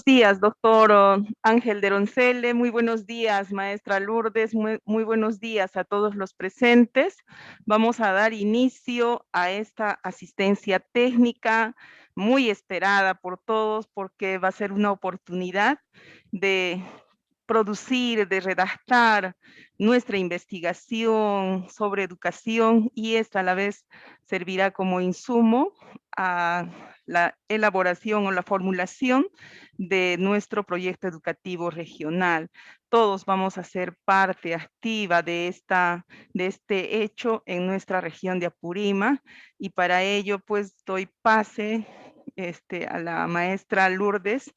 Días, doctor Ángel de Roncele. Muy buenos días, maestra Lourdes. Muy buenos días a todos los presentes. Vamos a dar inicio a esta asistencia técnica muy esperada por todos porque va a ser una oportunidad de producir, de redactar nuestra investigación sobre educación, y esta a la vez servirá como insumo a la elaboración o la formulación de nuestro proyecto educativo regional. Todos vamos a ser parte activa de este hecho en nuestra región de Apurima, y para ello pues doy pase a la maestra Lourdes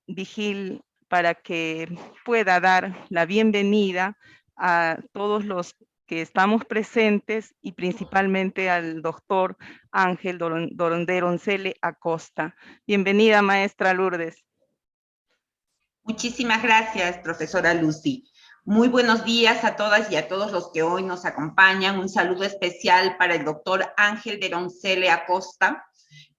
Vigil para que pueda dar la bienvenida a todos los que estamos presentes y principalmente al doctor Ángel Doronderoncele Acosta. Bienvenida, maestra Lourdes. Muchísimas gracias, profesora Lucy. Muy buenos días a todas y a todos los que hoy nos acompañan. Un saludo especial para el doctor Ángel Doronderoncele Acosta,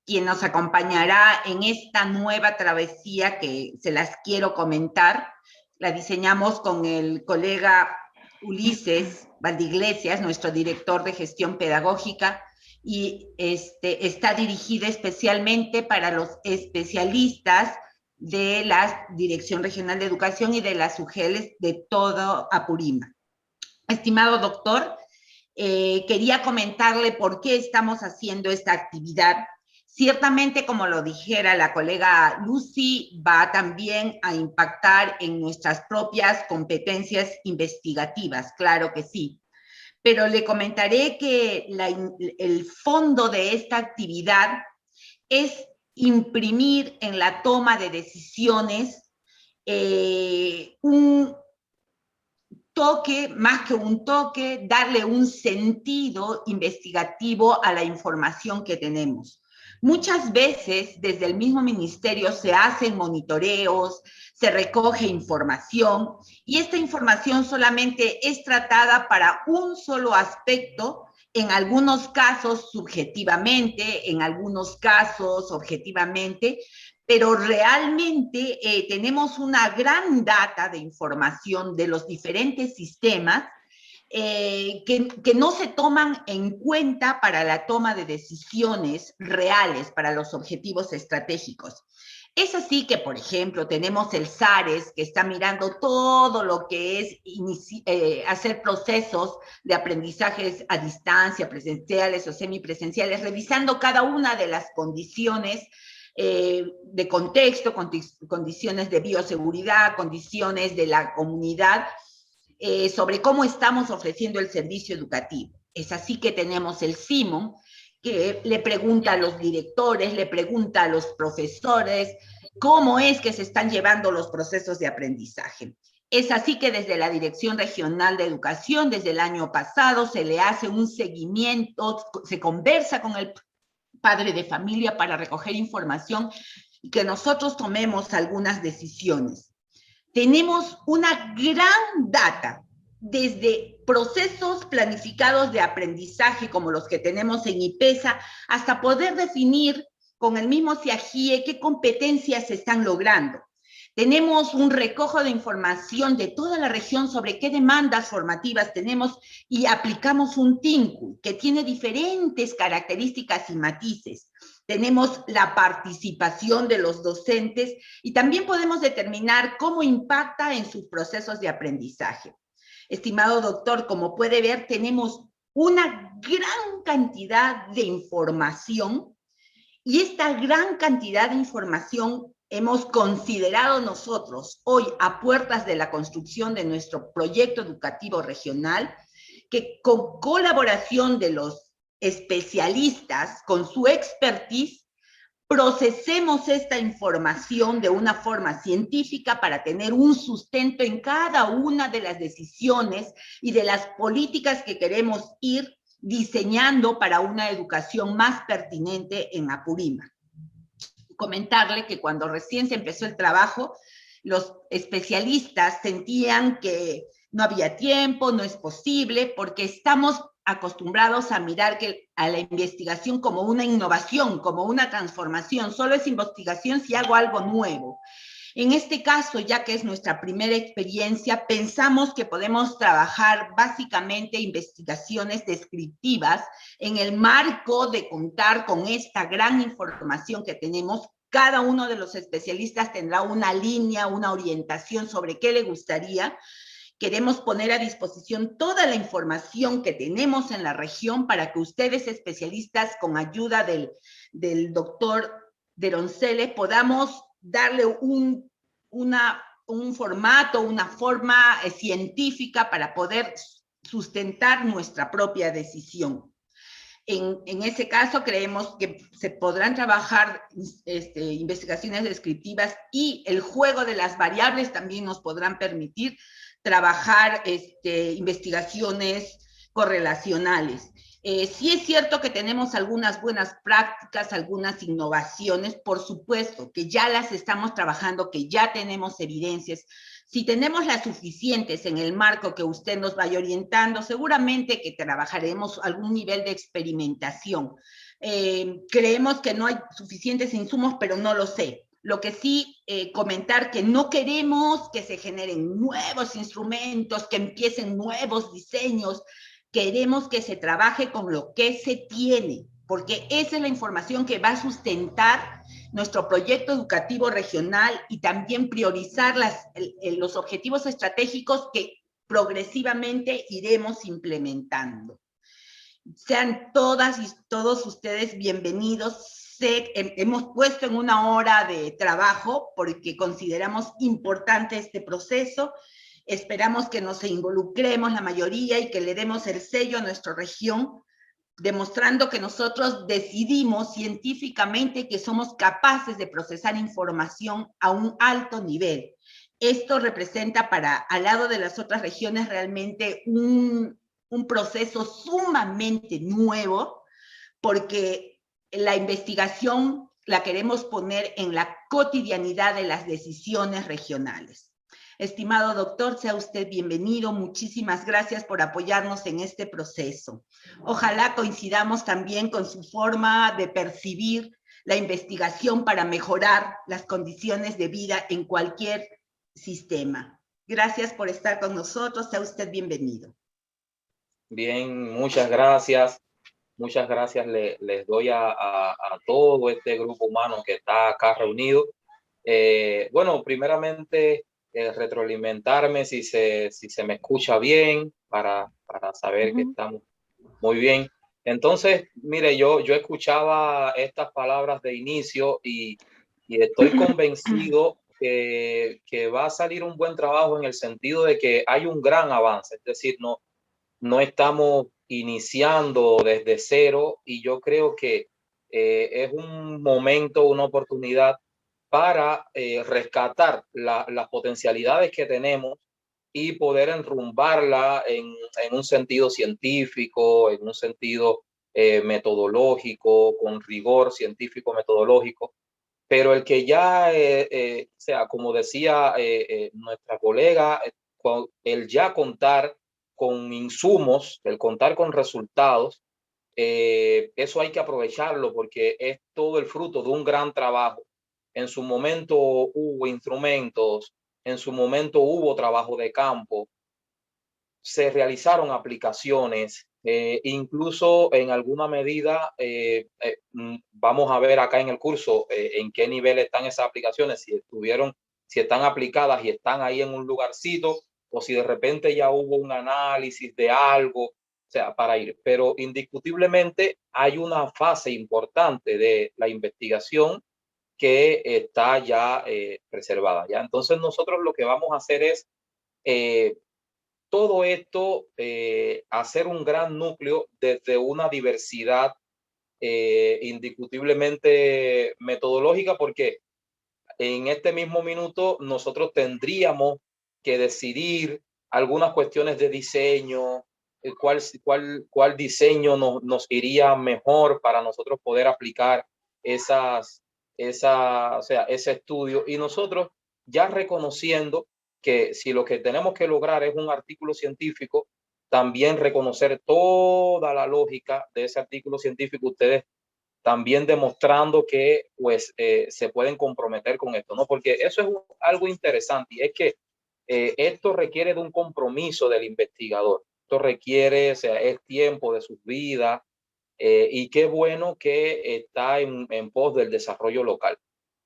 quien nos acompañará en esta nueva travesía que se las quiero comentar. La diseñamos con el colega Ulises Valdiglesias, nuestro director de gestión pedagógica, y está dirigida especialmente para los especialistas de la Dirección Regional de Educación y de las UGELs de todo Apurima. Estimado doctor, quería comentarle por qué estamos haciendo esta actividad. Ciertamente, como lo dijera la colega Lucy, va también a impactar en nuestras propias competencias investigativas, claro que sí. Pero le comentaré que el fondo de esta actividad es imprimir en la toma de decisiones un toque, más que un toque, darle un sentido investigativo a la información que tenemos. Muchas veces desde el mismo ministerio se hacen monitoreos, se recoge información y esta información solamente es tratada para un solo aspecto, en algunos casos subjetivamente, en algunos casos objetivamente, pero realmente tenemos una gran data de información de los diferentes sistemas que no se toman en cuenta para la toma de decisiones reales para los objetivos estratégicos. Es así que, por ejemplo, tenemos el SARES, que está mirando todo lo que es hacer procesos de aprendizajes a distancia, presenciales o semipresenciales, revisando cada una de las condiciones de contexto, condiciones de bioseguridad, condiciones de la comunidad, sobre cómo estamos ofreciendo el servicio educativo. Es así que tenemos el CIMON, que le pregunta a los directores, le pregunta a los profesores cómo es que se están llevando los procesos de aprendizaje. Es así que desde la Dirección Regional de Educación, desde el año pasado, se le hace un seguimiento, se conversa con el padre de familia para recoger información y que nosotros tomemos algunas decisiones. Tenemos una gran data, desde procesos planificados de aprendizaje como los que tenemos en IPESA, hasta poder definir con el mismo CIAGIE qué competencias se están logrando. Tenemos un recojo de información de toda la región sobre qué demandas formativas tenemos y aplicamos un TINCU que tiene diferentes características y matices. Tenemos la participación de los docentes y también podemos determinar cómo impacta en sus procesos de aprendizaje. Estimado doctor, como puede ver, tenemos una gran cantidad de información y esta gran cantidad de información hemos considerado nosotros hoy a puertas de la construcción de nuestro proyecto educativo regional, que con colaboración de los especialistas, con su expertise, procesemos esta información de una forma científica para tener un sustento en cada una de las decisiones y de las políticas que queremos ir diseñando para una educación más pertinente en Apurima. Comentarle que cuando recién se empezó el trabajo, los especialistas sentían que no había tiempo, no es posible, porque estamos acostumbrados a mirar a la investigación como una innovación, como una transformación. Solo es investigación si hago algo nuevo. En este caso, ya que es nuestra primera experiencia, pensamos que podemos trabajar básicamente investigaciones descriptivas en el marco de contar con esta gran información que tenemos. Cada uno de los especialistas tendrá una línea, una orientación sobre qué le gustaría. Queremos poner a disposición toda la información que tenemos en la región para que ustedes, especialistas, con ayuda del doctor Deroncele, podamos darle un formato, una forma científica para poder sustentar nuestra propia decisión. En ese caso, creemos que se podrán trabajar investigaciones descriptivas, y el juego de las variables también nos podrán permitir trabajar investigaciones correlacionales. Sí es cierto que tenemos algunas buenas prácticas, algunas innovaciones, por supuesto, que ya las estamos trabajando, que ya tenemos evidencias. Si tenemos las suficientes en el marco que usted nos vaya orientando, seguramente que trabajaremos algún nivel de experimentación. Creemos que no hay suficientes insumos, pero no lo sé. Lo que sí, comentar que no queremos que se generen nuevos instrumentos, que empiecen nuevos diseños. Queremos que se trabaje con lo que se tiene, porque esa es la información que va a sustentar nuestro proyecto educativo regional y también priorizar los objetivos estratégicos que progresivamente iremos implementando. Sean todas y todos ustedes bienvenidos. Hemos puesto en una hora de trabajo porque consideramos importante este proceso. Esperamos que nos involucremos la mayoría y que le demos el sello a nuestra región, demostrando que nosotros decidimos científicamente que somos capaces de procesar información a un alto nivel. Esto representa al lado de las otras regiones, realmente un proceso sumamente nuevo, porque la investigación la queremos poner en la cotidianidad de las decisiones regionales. Estimado doctor, sea usted bienvenido. Muchísimas gracias por apoyarnos en este proceso. Ojalá coincidamos también con su forma de percibir la investigación para mejorar las condiciones de vida en cualquier sistema. Gracias por estar con nosotros. Sea usted bienvenido. Bien, muchas gracias. Muchas gracias les doy a todo este grupo humano que está acá reunido. Bueno, primeramente, retroalimentarme si se me escucha bien para saber que estamos muy bien. Entonces, mire, yo escuchaba estas palabras de inicio y estoy convencido que va a salir un buen trabajo, en el sentido de que hay un gran avance. Es decir, no estamos iniciando desde cero, y yo creo que es un momento, una oportunidad para rescatar las potencialidades que tenemos y poder enrumbarla en un sentido científico, en un sentido metodológico, con rigor científico metodológico. Pero el que ya, o sea, como decía nuestra colega, el ya contar con insumos, el contar con resultados, eso hay que aprovecharlo, porque es todo el fruto de un gran trabajo. En su momento hubo instrumentos, en su momento hubo trabajo de campo, se realizaron aplicaciones, incluso en alguna medida vamos a ver acá en el curso en qué nivel están esas aplicaciones, si están aplicadas y están ahí en un lugarcito, o si de repente ya hubo un análisis de algo, o sea, para ir. Pero indiscutiblemente hay una fase importante de la investigación que está ya preservada. ¿Ya? Entonces nosotros lo que vamos a hacer es todo esto, hacer un gran núcleo desde una diversidad indiscutiblemente metodológica, porque en este mismo minuto nosotros tendríamos que decidir algunas cuestiones de diseño, cuál diseño nos iría mejor para nosotros poder aplicar o sea, ese estudio, y nosotros ya reconociendo que si lo que tenemos que lograr es un artículo científico, también reconocer toda la lógica de ese artículo científico, ustedes también demostrando que pues se pueden comprometer con esto, ¿no? Porque eso es algo interesante, y es que esto requiere de un compromiso del investigador. Esto requiere, o sea, es tiempo de su vida, y qué bueno que está en pos del desarrollo local.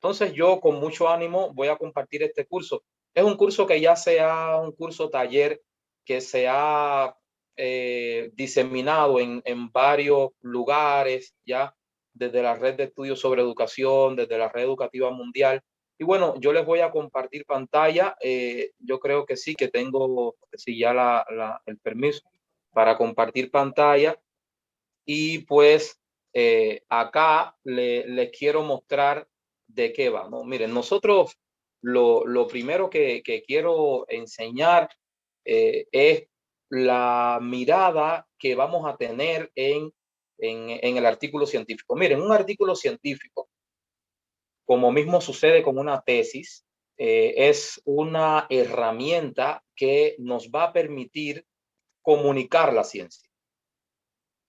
Entonces yo con mucho ánimo voy a compartir este curso. Es un curso que ya sea un curso taller que se ha diseminado en varios lugares, ya desde la red de estudios sobre educación, desde la red educativa mundial. Y bueno, yo les voy a compartir pantalla. Yo creo que sí, que tengo sí, ya el permiso para compartir pantalla. Y pues acá les quiero mostrar de qué va, ¿no? Miren, nosotros lo primero que quiero enseñar es la mirada que vamos a tener en el artículo científico. Miren, un artículo científico, como mismo sucede con una tesis, es una herramienta que nos va a permitir comunicar la ciencia.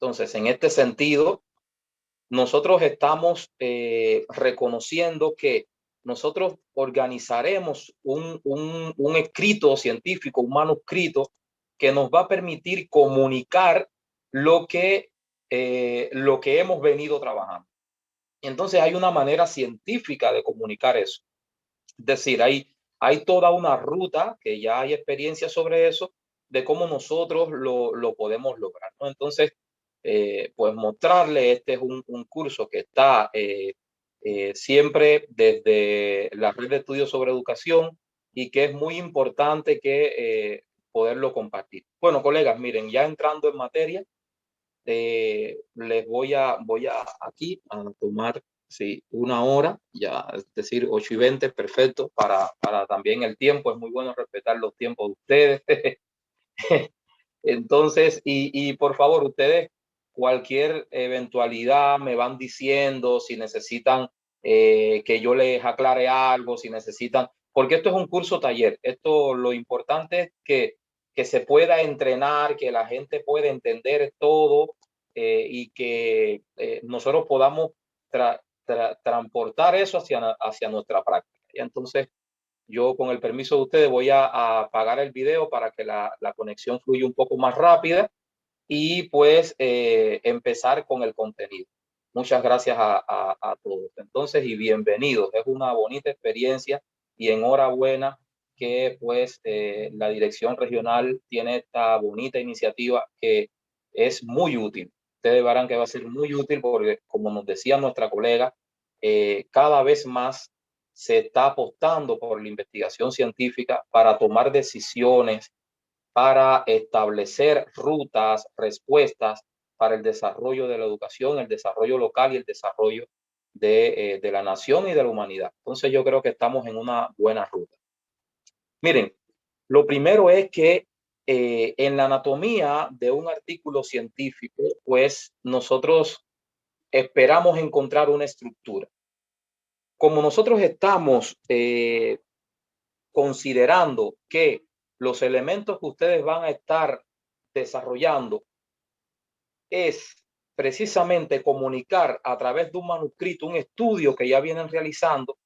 Entonces, en este sentido, nosotros estamos reconociendo que nosotros organizaremos un escrito científico, un manuscrito que nos va a permitir comunicar lo que hemos venido trabajando. Entonces hay una manera científica de comunicar eso. Es decir, hay toda una ruta, que ya hay experiencia sobre eso, de cómo nosotros lo podemos lograr, ¿no? Entonces, pues mostrarle, este es un curso que está siempre desde la red de estudios sobre educación, y que es muy importante que poderlo compartir. Bueno, colegas, miren, ya entrando en materia, les voy a aquí a tomar sí, una hora, ya, es decir, 8:20, perfecto, para también el tiempo. Es muy bueno respetar los tiempos de ustedes. Entonces, y por favor, ustedes, cualquier eventualidad me van diciendo si necesitan que yo les aclare algo, si necesitan, porque esto es un curso taller. Esto, lo importante es que se pueda entrenar, que la gente pueda entender todo, y que nosotros podamos transportar eso hacia nuestra práctica. Y entonces, yo, con el permiso de ustedes, voy a apagar el video para que la conexión fluya un poco más rápida, y pues empezar con el contenido. Muchas gracias a todos. Entonces, y bienvenidos. Es una bonita experiencia, y enhorabuena que pues la dirección regional tiene esta bonita iniciativa que es muy útil. Ustedes verán que va a ser muy útil porque, como nos decía nuestra colega, cada vez más se está apostando por la investigación científica para tomar decisiones, para establecer rutas, respuestas para el desarrollo de la educación, el desarrollo local y el desarrollo de la nación y de la humanidad. Entonces yo creo que estamos en una buena ruta. Miren, lo primero es que en la anatomía de un artículo científico, pues nosotros esperamos encontrar una estructura. Como nosotros estamos considerando que los elementos que ustedes van a estar desarrollando es precisamente comunicar a través de un manuscrito, un estudio que ya vienen realizando,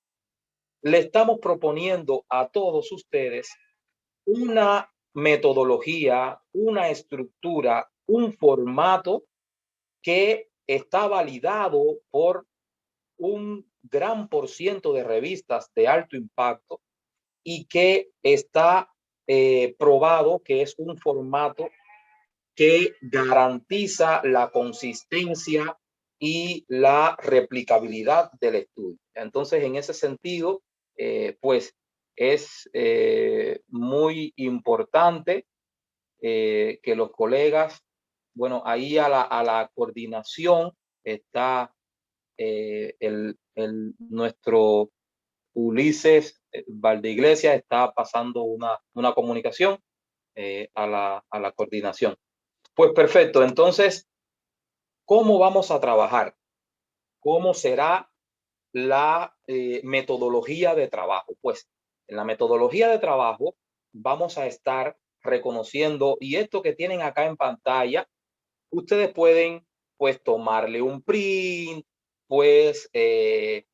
le estamos proponiendo a todos ustedes una metodología, una estructura, un formato que está validado por un gran por ciento de revistas de alto impacto, y que está probado que es un formato que garantiza la consistencia y la replicabilidad del estudio. Entonces, en ese sentido, pues es muy importante que los colegas, bueno, ahí a la coordinación está nuestro Ulises Valdeiglesias, está pasando una comunicación a la coordinación. Pues perfecto. Entonces, ¿cómo vamos a trabajar? ¿Cómo será la metodología de trabajo? Pues en la metodología de trabajo vamos a estar reconociendo. Y esto que tienen acá en pantalla, ustedes pueden pues tomarle un print, pues de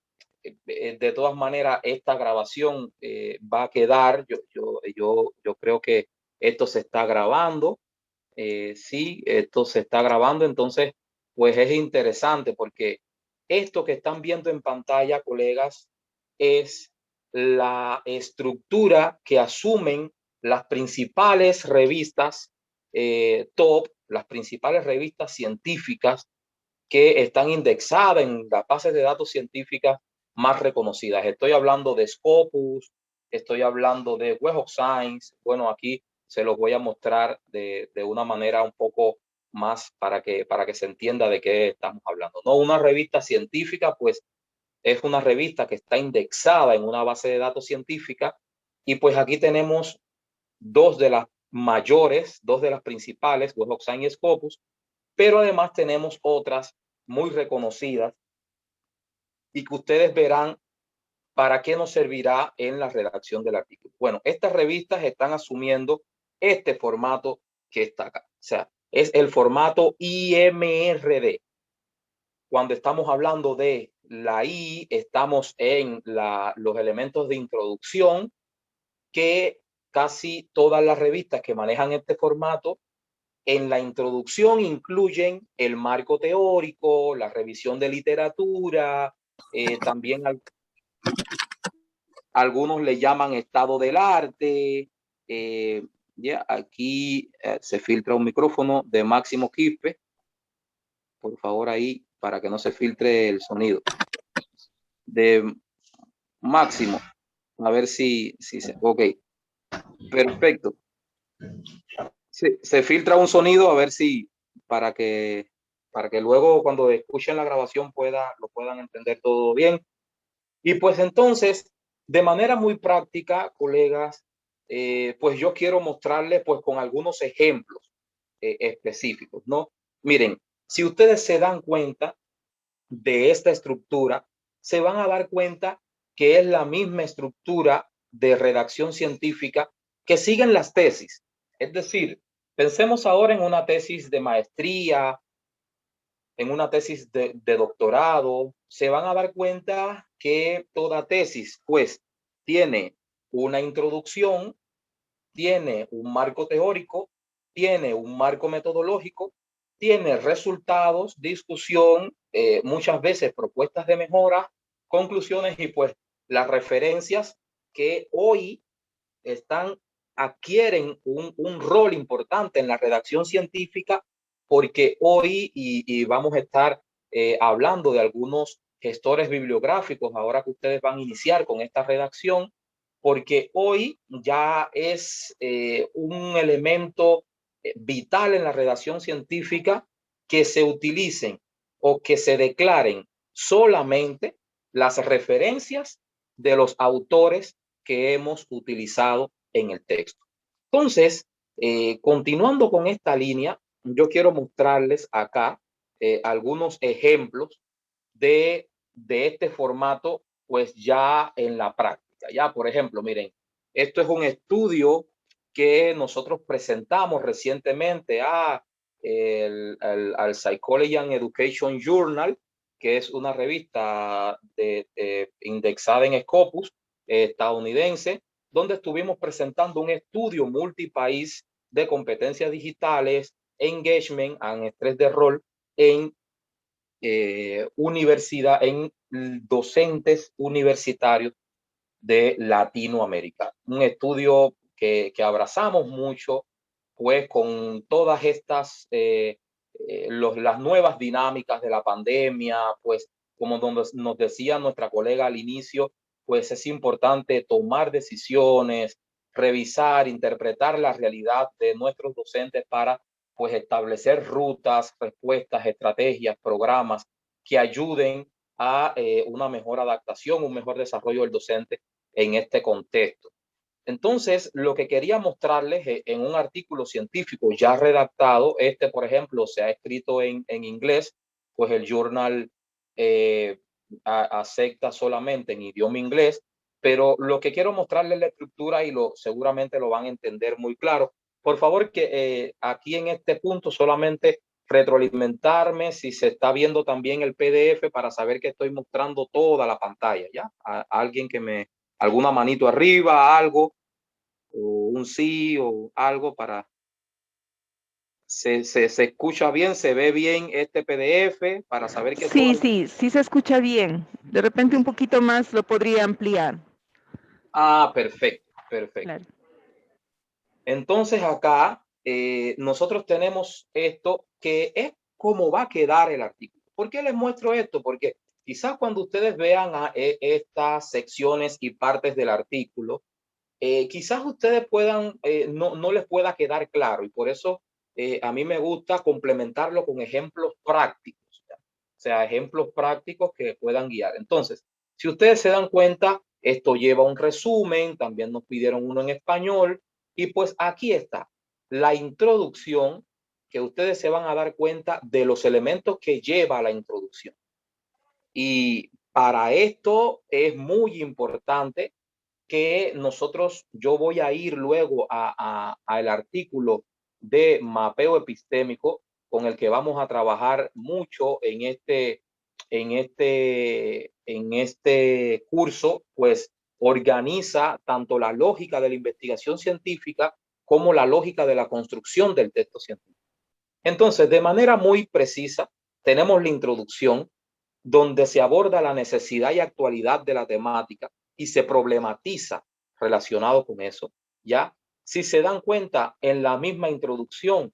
todas maneras esta grabación va a quedar, yo creo que esto se está grabando, sí, esto se está grabando, entonces pues es interesante porque esto que están viendo en pantalla, colegas, es la estructura que asumen las principales revistas top, las principales revistas científicas que están indexadas en las bases de datos científicas más reconocidas. Estoy hablando de Scopus, estoy hablando de Web of Science. Bueno, aquí se los voy a mostrar de una manera un poco más para que se entienda de qué estamos hablando. No, una revista científica, pues es una revista que está indexada en una base de datos científica, y pues aquí tenemos dos de las mayores, dos de las principales, Web of Science y Scopus, pero además tenemos otras muy reconocidas y que ustedes verán para qué nos servirá en la redacción del artículo. Bueno, estas revistas están asumiendo este formato que está acá. O sea, es el formato IMRD. Cuando estamos hablando de la I, estamos en los elementos de introducción, que casi todas las revistas que manejan este formato en la introducción incluyen el marco teórico, la revisión de literatura, también algunos le llaman estado del arte. Aquí se filtra un micrófono de Máximo Quispe. Por favor, ahí, para que no se filtre el sonido. De Máximo. A ver si se... Ok. Perfecto. Se filtra un sonido, a ver si... Para que luego cuando escuchen la grabación lo puedan entender todo bien. Y pues entonces, de manera muy práctica, colegas, pues yo quiero mostrarles pues con algunos ejemplos específicos, ¿no? Miren, si ustedes se dan cuenta de esta estructura, se van a dar cuenta que es la misma estructura de redacción científica que siguen las tesis. Es decir, pensemos ahora en una tesis de maestría, en una tesis de doctorado, se van a dar cuenta que toda tesis, pues, tiene una introducción, tiene un marco teórico, tiene un marco metodológico, tiene resultados, discusión, muchas veces propuestas de mejora, conclusiones y pues las referencias que hoy adquieren un rol importante en la redacción científica, porque hoy, y vamos a estar hablando de algunos gestores bibliográficos ahora que ustedes van a iniciar con esta redacción, porque hoy ya es un elemento vital en la redacción científica que se utilicen o que se declaren solamente las referencias de los autores que hemos utilizado en el texto. Entonces, continuando con esta línea, yo quiero mostrarles acá algunos ejemplos de este formato, pues ya en la práctica. Ya, por ejemplo, miren, esto es un estudio que nosotros presentamos recientemente al Psychology and Education Journal, que es una revista indexada en Scopus estadounidense, donde estuvimos presentando un estudio multipaís de competencias digitales, engagement and estrés de rol en universidad, en docentes universitarios de Latinoamérica. Un estudio que abrazamos mucho, pues con todas estas, las nuevas dinámicas de la pandemia, pues como nos decía nuestra colega al inicio, pues es importante tomar decisiones, revisar, interpretar la realidad de nuestros docentes para pues establecer rutas, respuestas, estrategias, programas que ayuden a una mejor adaptación, un mejor desarrollo del docente en este contexto. Entonces, lo que quería mostrarles en un artículo científico ya redactado, por ejemplo, se ha escrito en inglés, pues el journal acepta solamente en idioma inglés, pero lo que quiero mostrarles la estructura y seguramente lo van a entender muy claro, por favor, que aquí en este punto solamente retroalimentarme si se está viendo también el PDF para saber que estoy mostrando toda la pantalla, ¿ya? Alguien que me, alguna manito arriba, algo, o un sí o algo para... Se escucha bien, se ve bien este PDF para saber que Sí, todas... sí, sí se escucha bien. De repente un poquito más lo podría ampliar. Ah, perfecto, perfecto. Claro. Entonces acá nosotros tenemos esto que es cómo va a quedar el artículo. ¿Por qué les muestro esto? Porque quizás cuando ustedes vean estas secciones y partes del artículo, quizás ustedes puedan, no les pueda quedar claro, y por eso a mí me gusta complementarlo con ejemplos prácticos, ¿ya? O sea, ejemplos prácticos que puedan guiar. Entonces, si ustedes se dan cuenta, esto lleva un resumen, también nos pidieron uno en español, y pues aquí está la introducción, que ustedes se van a dar cuenta de los elementos que lleva la introducción. Y para esto es muy importante que nosotros, yo voy a ir luego al artículo de mapeo epistémico con el que vamos a trabajar mucho en este curso, pues organiza tanto la lógica de la investigación científica como la lógica de la construcción del texto científico. Entonces, de manera muy precisa, tenemos la introducción donde se aborda la necesidad y actualidad de la temática y se problematiza relacionado con eso. ¿Ya? Si se dan cuenta, en la misma introducción,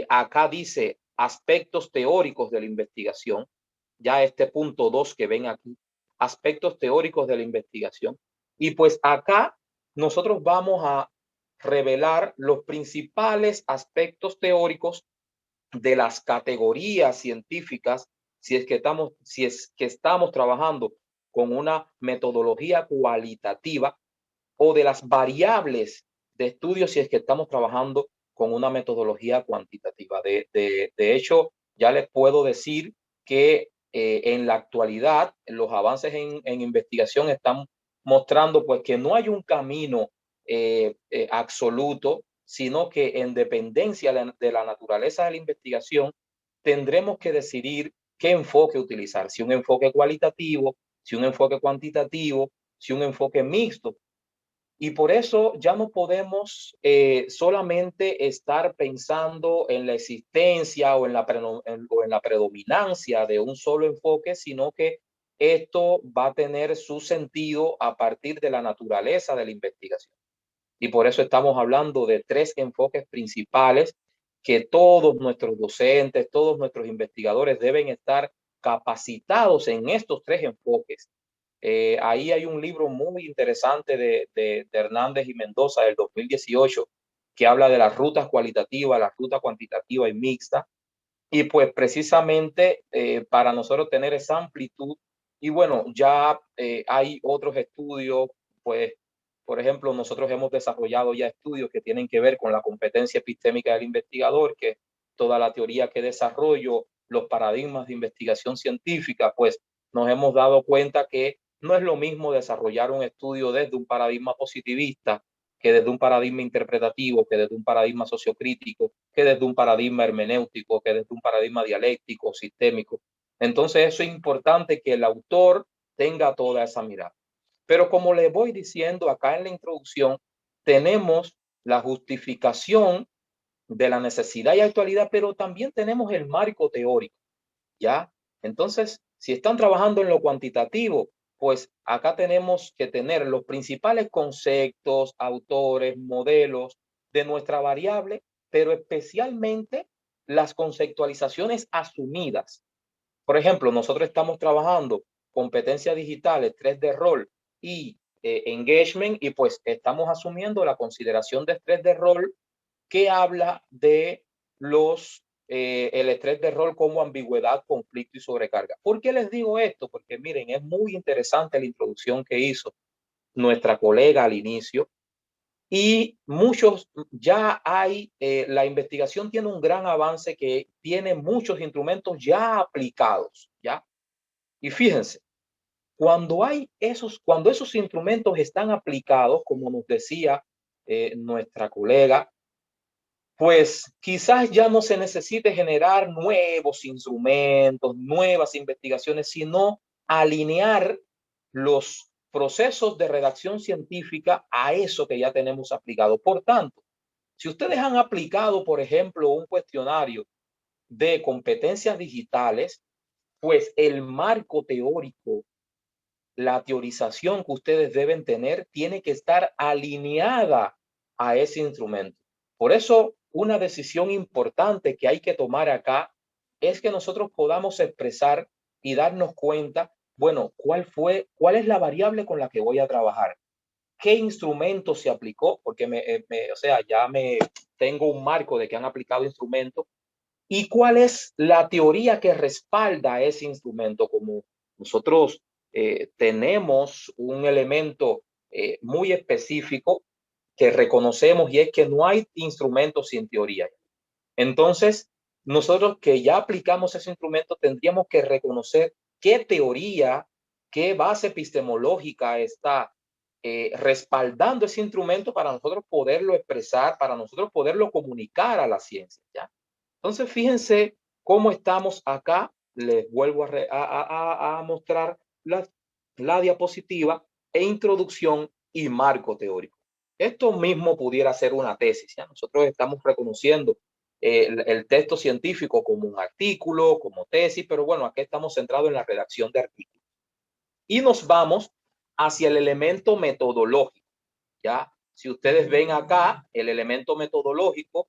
acá dice aspectos teóricos de la investigación, ya este punto 2 que ven aquí, aspectos teóricos de la investigación. Y pues acá nosotros vamos a revelar los principales aspectos teóricos de las categorías científicas si es que estamos trabajando con una metodología cualitativa o de las variables de estudio si es que estamos trabajando con una metodología cuantitativa. De hecho, ya les puedo decir que en la actualidad los avances en investigación están mostrando pues que no hay un camino absoluto, sino que en dependencia de la naturaleza de la investigación tendremos que decidir qué enfoque utilizar, si un enfoque cualitativo, si un enfoque cuantitativo, si un enfoque mixto. Y por eso ya no podemos solamente estar pensando en la existencia o en la predominancia de un solo enfoque, sino que esto va a tener su sentido a partir de la naturaleza de la investigación. Y por eso estamos hablando de tres enfoques principales que todos nuestros docentes, todos nuestros investigadores deben estar capacitados en estos tres enfoques. Ahí hay un libro muy interesante de Hernández y Mendoza del 2018 que habla de las rutas cualitativas, la ruta cuantitativa y mixta. Y pues precisamente para nosotros tener esa amplitud, y bueno, ya hay otros estudios, pues por ejemplo, nosotros hemos desarrollado ya estudios que tienen que ver con la competencia epistémica del investigador, que toda la teoría que desarrollo, los paradigmas de investigación científica, pues nos hemos dado cuenta que no es lo mismo desarrollar un estudio desde un paradigma positivista que desde un paradigma interpretativo, que desde un paradigma sociocrítico, que desde un paradigma hermenéutico, que desde un paradigma dialéctico, sistémico. Entonces eso es importante que el autor tenga toda esa mirada. Pero como les voy diciendo acá en la introducción, tenemos la justificación de la necesidad y actualidad, pero también tenemos el marco teórico, ¿ya? Entonces, si están trabajando en lo cuantitativo, pues acá tenemos que tener los principales conceptos, autores, modelos de nuestra variable, pero especialmente las conceptualizaciones asumidas. Por ejemplo, nosotros estamos trabajando competencias digitales, 3D rol y engagement, y pues estamos asumiendo la consideración de estrés de rol que habla de el estrés de rol como ambigüedad, conflicto y sobrecarga. ¿Por qué les digo esto? Porque miren, es muy interesante la introducción que hizo nuestra colega al inicio y muchos ya hay, la investigación tiene un gran avance que tiene muchos instrumentos ya aplicados, ¿ya? Y fíjense, cuando esos instrumentos están aplicados, como nos decía nuestra colega, pues quizás ya no se necesite generar nuevos instrumentos, nuevas investigaciones, sino alinear los procesos de redacción científica a eso que ya tenemos aplicado. Por tanto, si ustedes han aplicado, por ejemplo, un cuestionario de competencias digitales, pues el marco teórico, la teorización que ustedes deben tener tiene que estar alineada a ese instrumento. Por eso, una decisión importante que hay que tomar acá es que nosotros podamos expresar y darnos cuenta, bueno, cuál es la variable con la que voy a trabajar, qué instrumento se aplicó, porque o sea, ya me tengo un marco de que han aplicado instrumentos, y cuál es la teoría que respalda ese instrumento. Como nosotros tenemos un elemento muy específico que reconocemos, y es que no hay instrumentos sin teoría. Entonces, nosotros que ya aplicamos ese instrumento tendríamos que reconocer qué teoría, qué base epistemológica está respaldando ese instrumento para nosotros poderlo expresar, para nosotros poderlo comunicar a la ciencia, ¿ya? Entonces, fíjense cómo estamos acá. Les vuelvo a mostrar la diapositiva e introducción y marco teórico. Esto mismo pudiera ser una tesis, ¿ya? Nosotros estamos reconociendo el texto científico como un artículo, como tesis, pero bueno, aquí estamos centrados en la redacción de artículos. Y nos vamos hacia el elemento metodológico, ¿ya? Si ustedes ven acá, el elemento metodológico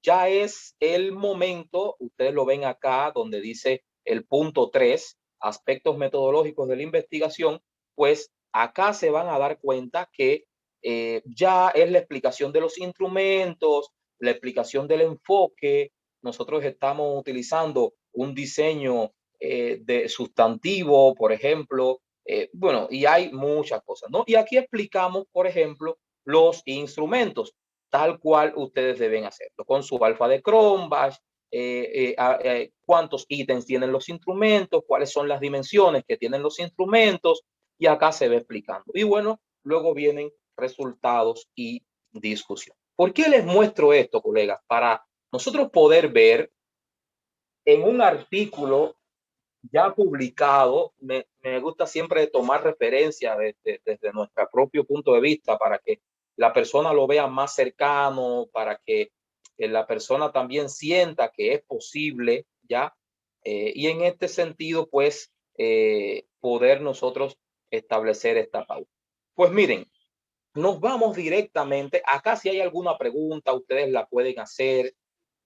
ya es el momento, ustedes lo ven acá donde dice el punto 3, aspectos metodológicos de la investigación, pues acá se van a dar cuenta que ya es la explicación de los instrumentos, la explicación del enfoque. Nosotros estamos utilizando un diseño de sustantivo, por ejemplo, bueno, y hay muchas cosas, ¿no? Y aquí explicamos, por ejemplo, los instrumentos, tal cual ustedes deben hacerlo, con su alfa de Cronbach, cuántos ítems tienen los instrumentos, cuáles son las dimensiones que tienen los instrumentos, y acá se va explicando. Y bueno, luego vienen resultados y discusión. ¿Por qué les muestro esto, colegas? Para nosotros poder ver en un artículo ya publicado, me gusta siempre tomar referencia desde nuestro propio punto de vista para que la persona lo vea más cercano, para que la persona también sienta que es posible, ¿ya? Y en este sentido, pues, poder nosotros establecer esta pauta. Pues miren, nos vamos directamente. Acá si hay alguna pregunta, ustedes la pueden hacer.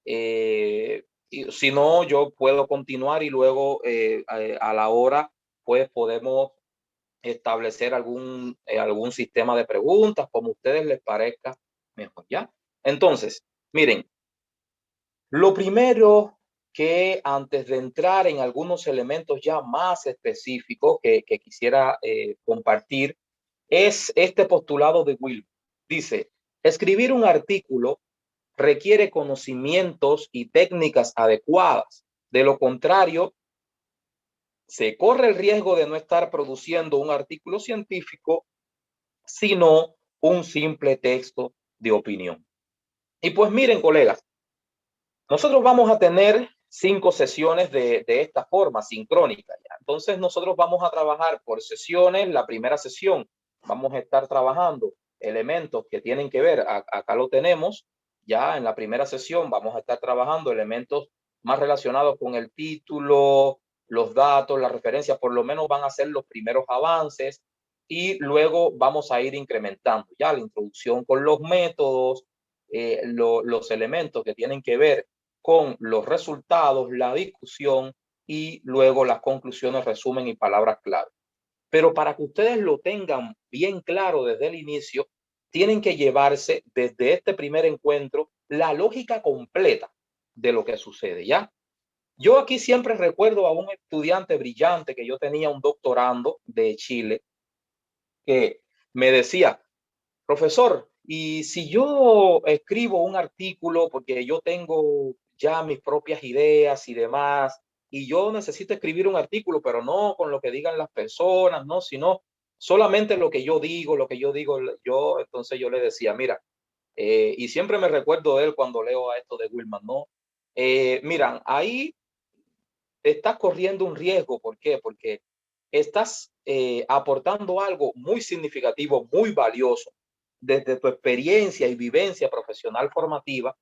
Y si no, yo puedo continuar y luego a la hora, pues podemos establecer algún sistema de preguntas, como a ustedes les parezca mejor, ¿ya? Entonces, miren, lo primero que antes de entrar en algunos elementos ya más específicos que quisiera compartir es este postulado de Will. Dice, escribir un artículo requiere conocimientos y técnicas adecuadas. De lo contrario, se corre el riesgo de no estar produciendo un artículo científico, sino un simple texto de opinión. Y pues miren, colegas, nosotros vamos a tener 5 sesiones de esta forma, sincrónica, ¿ya? Entonces nosotros vamos a trabajar por sesiones. La primera sesión vamos a estar trabajando elementos que tienen que ver, acá lo tenemos, ya en la primera sesión vamos a estar trabajando elementos más relacionados con el título, los datos, las referencias, por lo menos van a ser los primeros avances, y luego vamos a ir incrementando ya la introducción con los métodos, los elementos que tienen que ver con los resultados, la discusión y luego las conclusiones, resumen y palabras clave. Pero para que ustedes lo tengan bien claro desde el inicio, tienen que llevarse desde este primer encuentro la lógica completa de lo que sucede, ¿ya? Yo aquí siempre recuerdo a un estudiante brillante que yo tenía, un doctorando de Chile, que me decía, profesor, y si yo escribo un artículo porque yo tengo ya mis propias ideas y demás, y yo necesito escribir un artículo, pero no con lo que digan las personas, no, sino solamente lo que yo digo, yo, entonces yo le decía, mira, y siempre me recuerdo de él cuando leo a esto de Willman, ¿no? Miran, ahí estás corriendo un riesgo. ¿Por qué? Porque estás aportando algo muy significativo, muy valioso, desde tu experiencia y vivencia profesional formativa,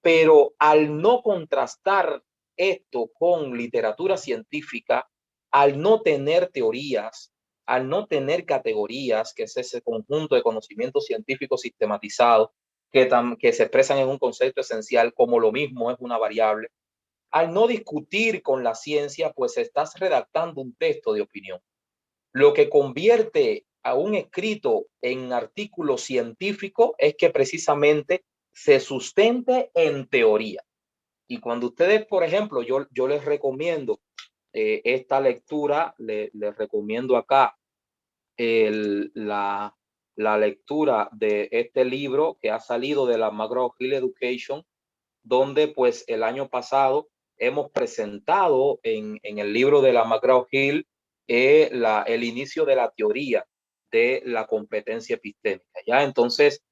pero al no contrastar esto con literatura científica, al no tener teorías, al no tener categorías, que es ese conjunto de conocimientos científicos sistematizados que se expresan en un concepto esencial, como lo mismo es una variable, al no discutir con la ciencia, pues estás redactando un texto de opinión. Lo que convierte a un escrito en artículo científico es que precisamente se sustente en teoría. Y cuando ustedes, por ejemplo, yo les recomiendo esta lectura, les recomiendo acá la lectura de este libro que ha salido de la McGraw-Hill Education, donde pues el año pasado hemos presentado en el libro de la McGraw-Hill el inicio de la teoría de la competencia epistémica. ¿Ya? Entonces,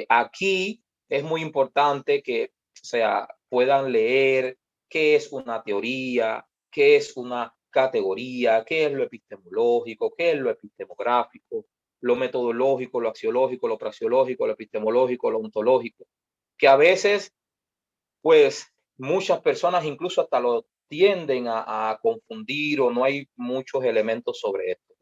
aquí es muy importante que, o sea, puedan leer qué es una teoría, qué es una categoría, qué es lo epistemológico, qué es lo epistemográfico, lo metodológico, lo axiológico, lo praxeológico, lo epistemológico, lo ontológico, que a veces pues muchas personas incluso hasta lo tienden a confundir o no hay muchos elementos sobre esto.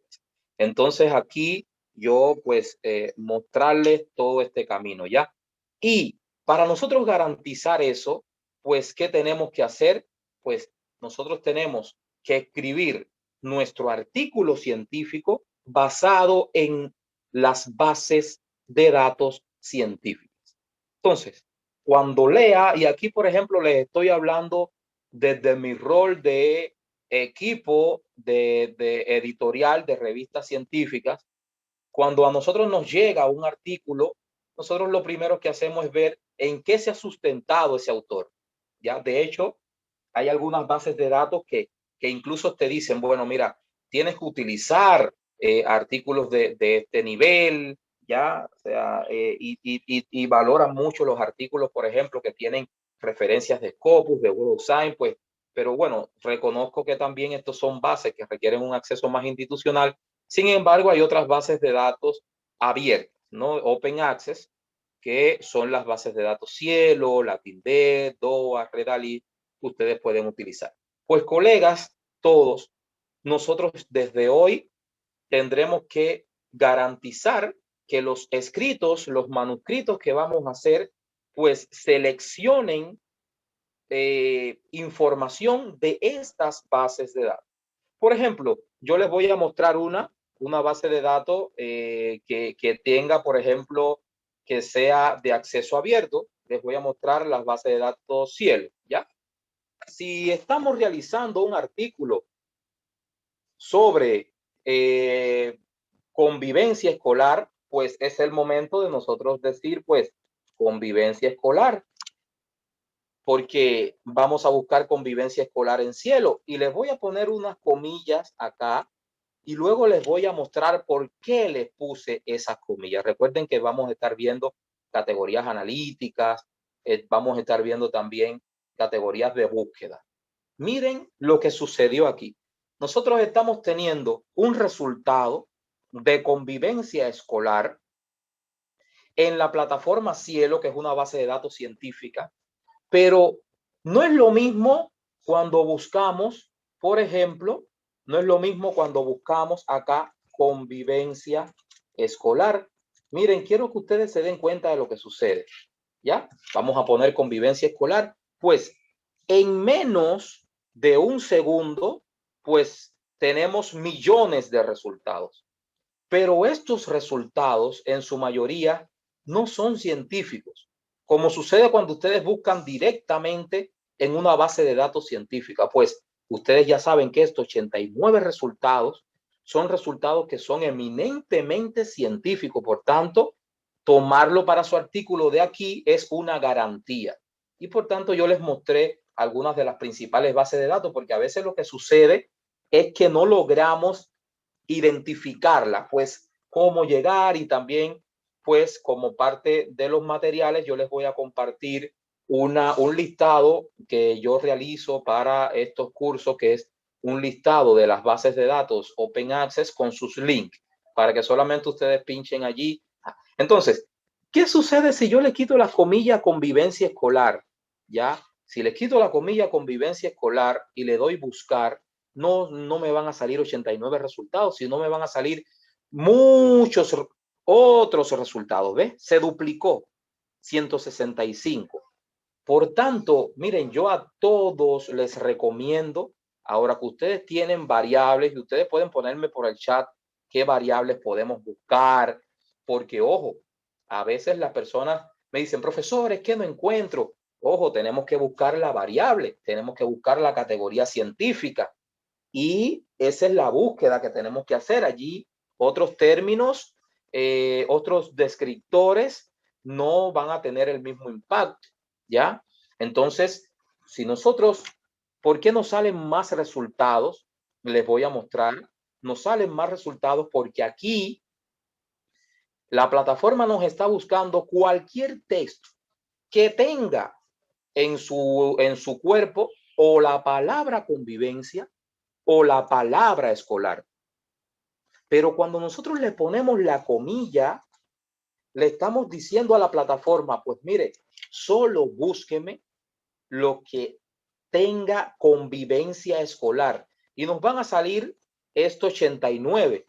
Entonces aquí yo pues mostrarles todo este camino, ¿ya? Y para nosotros garantizar eso, pues ¿qué tenemos que hacer? Pues nosotros tenemos que escribir nuestro artículo científico basado en las bases de datos científicas. Entonces, cuando lea, y aquí por ejemplo les estoy hablando desde mi rol de equipo de editorial de revistas científicas, cuando a nosotros nos llega un artículo, nosotros lo primero que hacemos es ver en qué se ha sustentado ese autor. Ya, de hecho, hay algunas bases de datos que incluso te dicen, bueno, mira, tienes que utilizar artículos de este nivel, ya, o sea, y valoran mucho los artículos, por ejemplo, que tienen referencias de Scopus, de Web of Science, pues, pero bueno, reconozco que también estos son bases que requieren un acceso más institucional. Sin embargo, hay otras bases de datos abiertas, ¿no? Open Access, que son las bases de datos Cielo, LatinDev, DOA, Redalit, que ustedes pueden utilizar. Pues colegas, todos, nosotros desde hoy tendremos que garantizar que los escritos, los manuscritos que vamos a hacer, pues seleccionen información de estas bases de datos. Por ejemplo, yo les voy a mostrar una base de datos que tenga, por ejemplo, que sea de acceso abierto. Les voy a mostrar las bases de datos Cielo, ¿ya? Si estamos realizando un artículo sobre convivencia escolar, pues es el momento de nosotros decir, pues, convivencia escolar, porque vamos a buscar convivencia escolar en Cielo. Y les voy a poner unas comillas acá y luego les voy a mostrar por qué les puse esas comillas. Recuerden que vamos a estar viendo categorías analíticas, vamos a estar viendo también categorías de búsqueda. Miren lo que sucedió aquí. Nosotros estamos teniendo un resultado de convivencia escolar en la plataforma Cielo, que es una base de datos científica, pero no es lo mismo cuando buscamos, por ejemplo, no es lo mismo cuando buscamos acá convivencia escolar. Miren, quiero que ustedes se den cuenta de lo que sucede. ¿Ya? Vamos a poner convivencia escolar. Pues en menos de un segundo, pues tenemos millones de resultados. Pero estos resultados, en su mayoría, no son científicos, como sucede cuando ustedes buscan directamente en una base de datos científica. Pues ustedes ya saben que estos 89 resultados son resultados que son eminentemente científicos. Por tanto, tomarlo para su artículo de aquí es una garantía. Y por tanto, yo les mostré algunas de las principales bases de datos, porque a veces lo que sucede es que no logramos identificarla, pues cómo llegar y también pues como parte de los materiales, yo les voy a compartir un listado que yo realizo para estos cursos, que es un listado de las bases de datos Open Access con sus links, para que solamente ustedes pinchen allí. Entonces, ¿qué sucede si yo le quito la comilla convivencia escolar? ¿Ya? Si le quito la comilla convivencia escolar y le doy buscar, no me van a salir 89 resultados, sino me van a salir muchos otros resultados. ¿Ves? Se duplicó 165. Por tanto, miren, yo a todos les recomiendo, ahora que ustedes tienen variables, y ustedes pueden ponerme por el chat qué variables podemos buscar, porque ojo, a veces las personas me dicen, profesor, es que no encuentro. Ojo, tenemos que buscar la variable, tenemos que buscar la categoría científica, y esa es la búsqueda que tenemos que hacer. Allí otros términos, otros descriptores no van a tener el mismo impacto, ¿ya? Entonces, si nosotros, ¿por qué nos salen más resultados? Les voy a mostrar. Nos salen más resultados porque aquí la plataforma nos está buscando cualquier texto que tenga en su cuerpo o la palabra convivencia o la palabra escolar. Pero cuando nosotros le ponemos la comilla, le estamos diciendo a la plataforma, pues mire, solo búsqueme lo que tenga convivencia escolar. Y nos van a salir estos 89,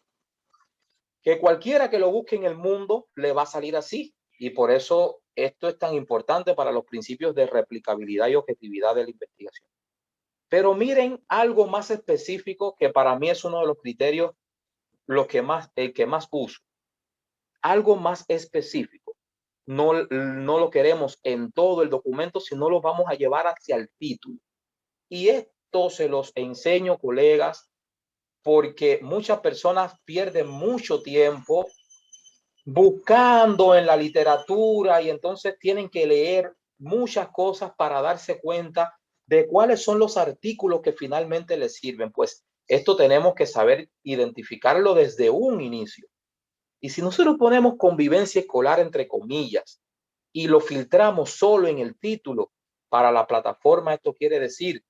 que cualquiera que lo busque en el mundo le va a salir así. Y por eso esto es tan importante para los principios de replicabilidad y objetividad de la investigación. Pero miren algo más específico que para mí es uno de los criterios el que más uso. Algo más específico. No lo queremos en todo el documento, sino lo vamos a llevar hacia el título. Y esto se los enseño, colegas, porque muchas personas pierden mucho tiempo buscando en la literatura y entonces tienen que leer muchas cosas para darse cuenta de cuáles son los artículos que finalmente les sirven. Pues esto tenemos que saber identificarlo desde un inicio. Y si nosotros ponemos convivencia escolar entre comillas y lo filtramos solo en el título para la plataforma, esto quiere decir,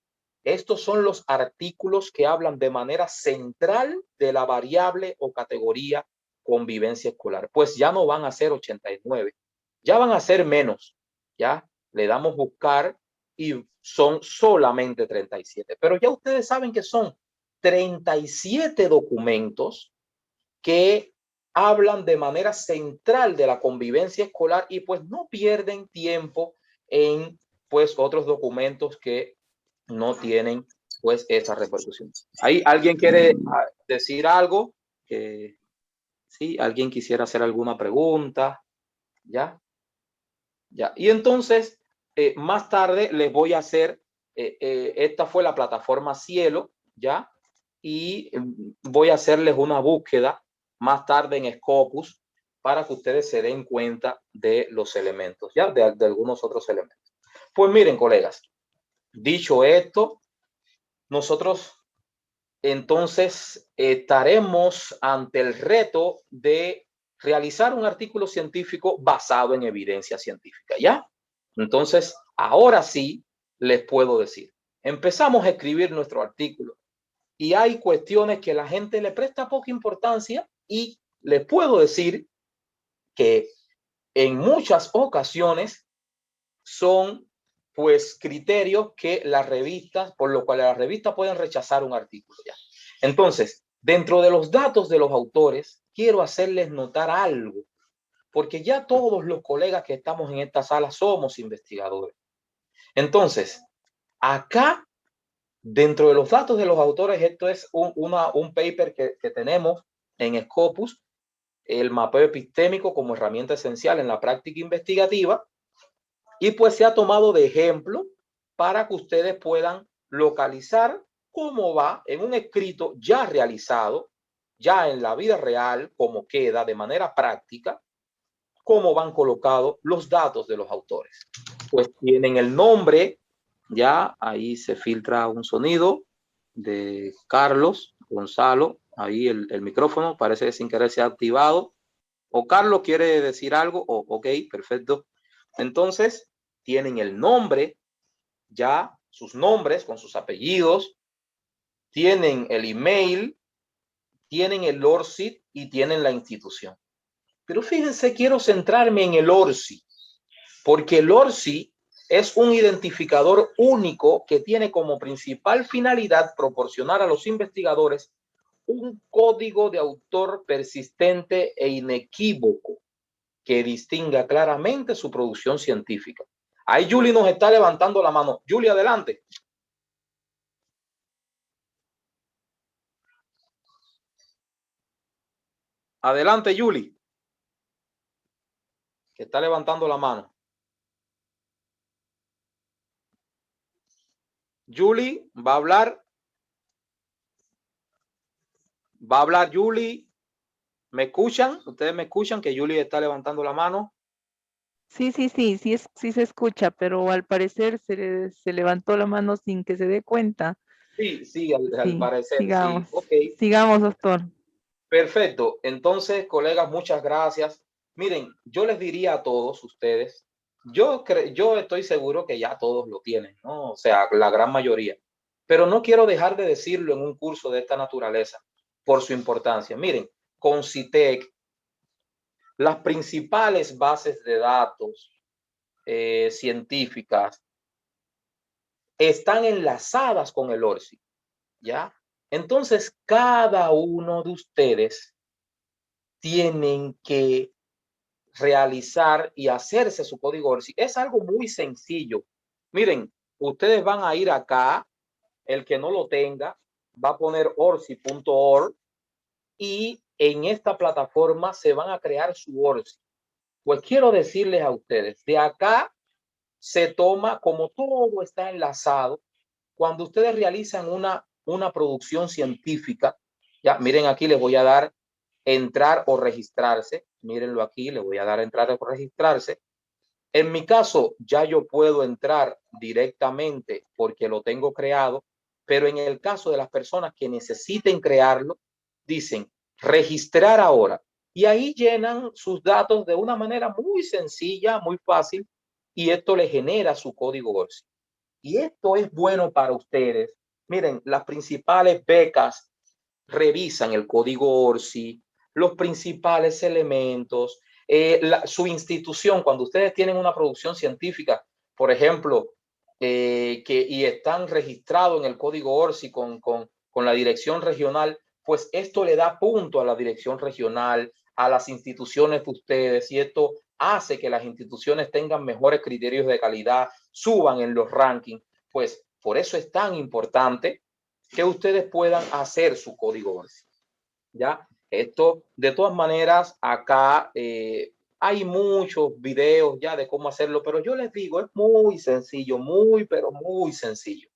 estos son los artículos que hablan de manera central de la variable o categoría convivencia escolar. Pues ya no van a ser 89, ya van a ser menos. Ya le damos buscar y son solamente 37. Pero ya ustedes saben que son 37 documentos que hablan de manera central de la convivencia escolar y pues no pierden tiempo en pues otros documentos que no tienen pues esa repercusión. ¿Ahí alguien quiere decir algo? Sí, alguien quisiera hacer alguna pregunta. ¿Ya? Ya. Y entonces, más tarde les voy a hacer, esta fue la plataforma Cielo, ¿ya? Y voy a hacerles una búsqueda más tarde en Scopus para que ustedes se den cuenta de los elementos, ¿ya? De algunos otros elementos. Pues miren, colegas, dicho esto, nosotros entonces estaremos ante el reto de realizar un artículo científico basado en evidencia científica, ¿ya? Entonces, ahora sí les puedo decir, empezamos a escribir nuestro artículo y hay cuestiones que la gente le presta poca importancia y les puedo decir que en muchas ocasiones son pues criterios que las revistas, por lo cual las revistas pueden rechazar un artículo ya. Entonces, dentro de los datos de los autores, quiero hacerles notar algo, porque ya todos los colegas que estamos en esta sala somos investigadores. Entonces, acá, dentro de los datos de los autores, esto es un paper que tenemos en Scopus, el mapeo epistémico como herramienta esencial en la práctica investigativa, y pues se ha tomado de ejemplo para que ustedes puedan localizar cómo va en un escrito ya realizado, ya en la vida real, cómo queda de manera práctica, cómo van colocados los datos de los autores. Pues tienen el nombre, ya ahí se filtra un sonido de Carlos Gonzalo, ahí el micrófono parece que sin querer se ha activado. O Carlos quiere decir algo, o ok, perfecto. Entonces, tienen el nombre, ya sus nombres con sus apellidos, tienen el email, tienen el ORCID y tienen la institución. Pero fíjense, quiero centrarme en el ORCID, porque el ORCID es un identificador único que tiene como principal finalidad proporcionar a los investigadores un código de autor persistente e inequívoco que distinga claramente su producción científica. Ahí Julie nos está levantando la mano. Julie, adelante. Adelante, Julie, que está levantando la mano. Julie, va a hablar. Va a hablar Julie. ¿Me escuchan? ¿Ustedes me escuchan que Julie está levantando la mano? Sí, sí se escucha, pero al parecer se levantó la mano sin que se dé cuenta. Sí, al Sí, parecer, sigamos. sí. Ok. Sigamos, doctor. Perfecto. Entonces, colegas, muchas gracias. Miren, yo les diría a todos ustedes, yo estoy seguro que ya todos lo tienen, ¿no? O sea, la gran mayoría. Pero no quiero dejar de decirlo en un curso de esta naturaleza por su importancia. Miren, con CITEC, las principales bases de datos científicas están enlazadas con el ORCID, ¿ya? Entonces, cada uno de ustedes tienen que realizar y hacerse su código ORCID. Es algo muy sencillo. Miren, ustedes van a ir acá, el que no lo tenga, va a poner orsi.org y en esta plataforma se van a crear su ORCID. Pues quiero decirles a ustedes, de acá se toma, como todo está enlazado, cuando ustedes realizan una producción científica, ya miren aquí les voy a dar entrar o registrarse, mírenlo aquí, le voy a dar entrar o registrarse. En mi caso, ya yo puedo entrar directamente porque lo tengo creado, pero en el caso de las personas que necesiten crearlo, dicen registrar ahora y ahí llenan sus datos de una manera muy sencilla, muy fácil y esto le genera su código ORCID. Y esto es bueno para ustedes. Miren, las principales becas revisan el código ORCID, los principales elementos, su institución, cuando ustedes tienen una producción científica, por ejemplo, y están registrados en el código ORCID con la dirección regional, pues esto le da punto a la dirección regional, a las instituciones de ustedes, y esto hace que las instituciones tengan mejores criterios de calidad, suban en los rankings. Pues por eso es tan importante que ustedes puedan hacer su código ORCID. ¿Ya? Esto, de todas maneras, acá hay muchos videos ya de cómo hacerlo, pero yo les digo, es muy sencillo, pero muy sencillo.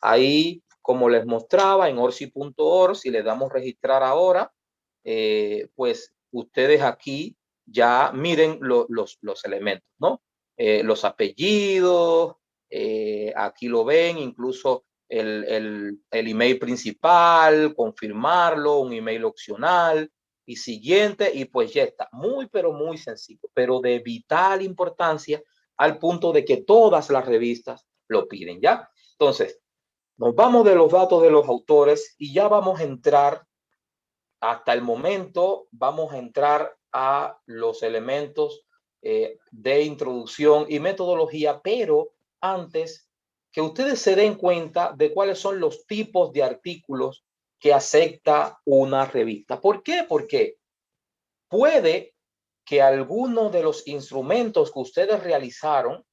Ahí, como les mostraba, en orsi.org, si le damos registrar ahora, pues ustedes aquí ya miren los elementos, ¿no? Los apellidos, aquí lo ven, incluso el email principal, confirmarlo, un email opcional y siguiente, y pues ya está. Muy, pero muy sencillo, pero de vital importancia al punto de que todas las revistas lo piden, ¿ya? Entonces, nos vamos de los datos de los autores y ya vamos a entrar, hasta el momento, vamos a entrar a los elementos de introducción y metodología, pero antes que ustedes se den cuenta de cuáles son los tipos de artículos que acepta una revista. ¿Por qué? Porque puede que alguno de los instrumentos que ustedes realizaron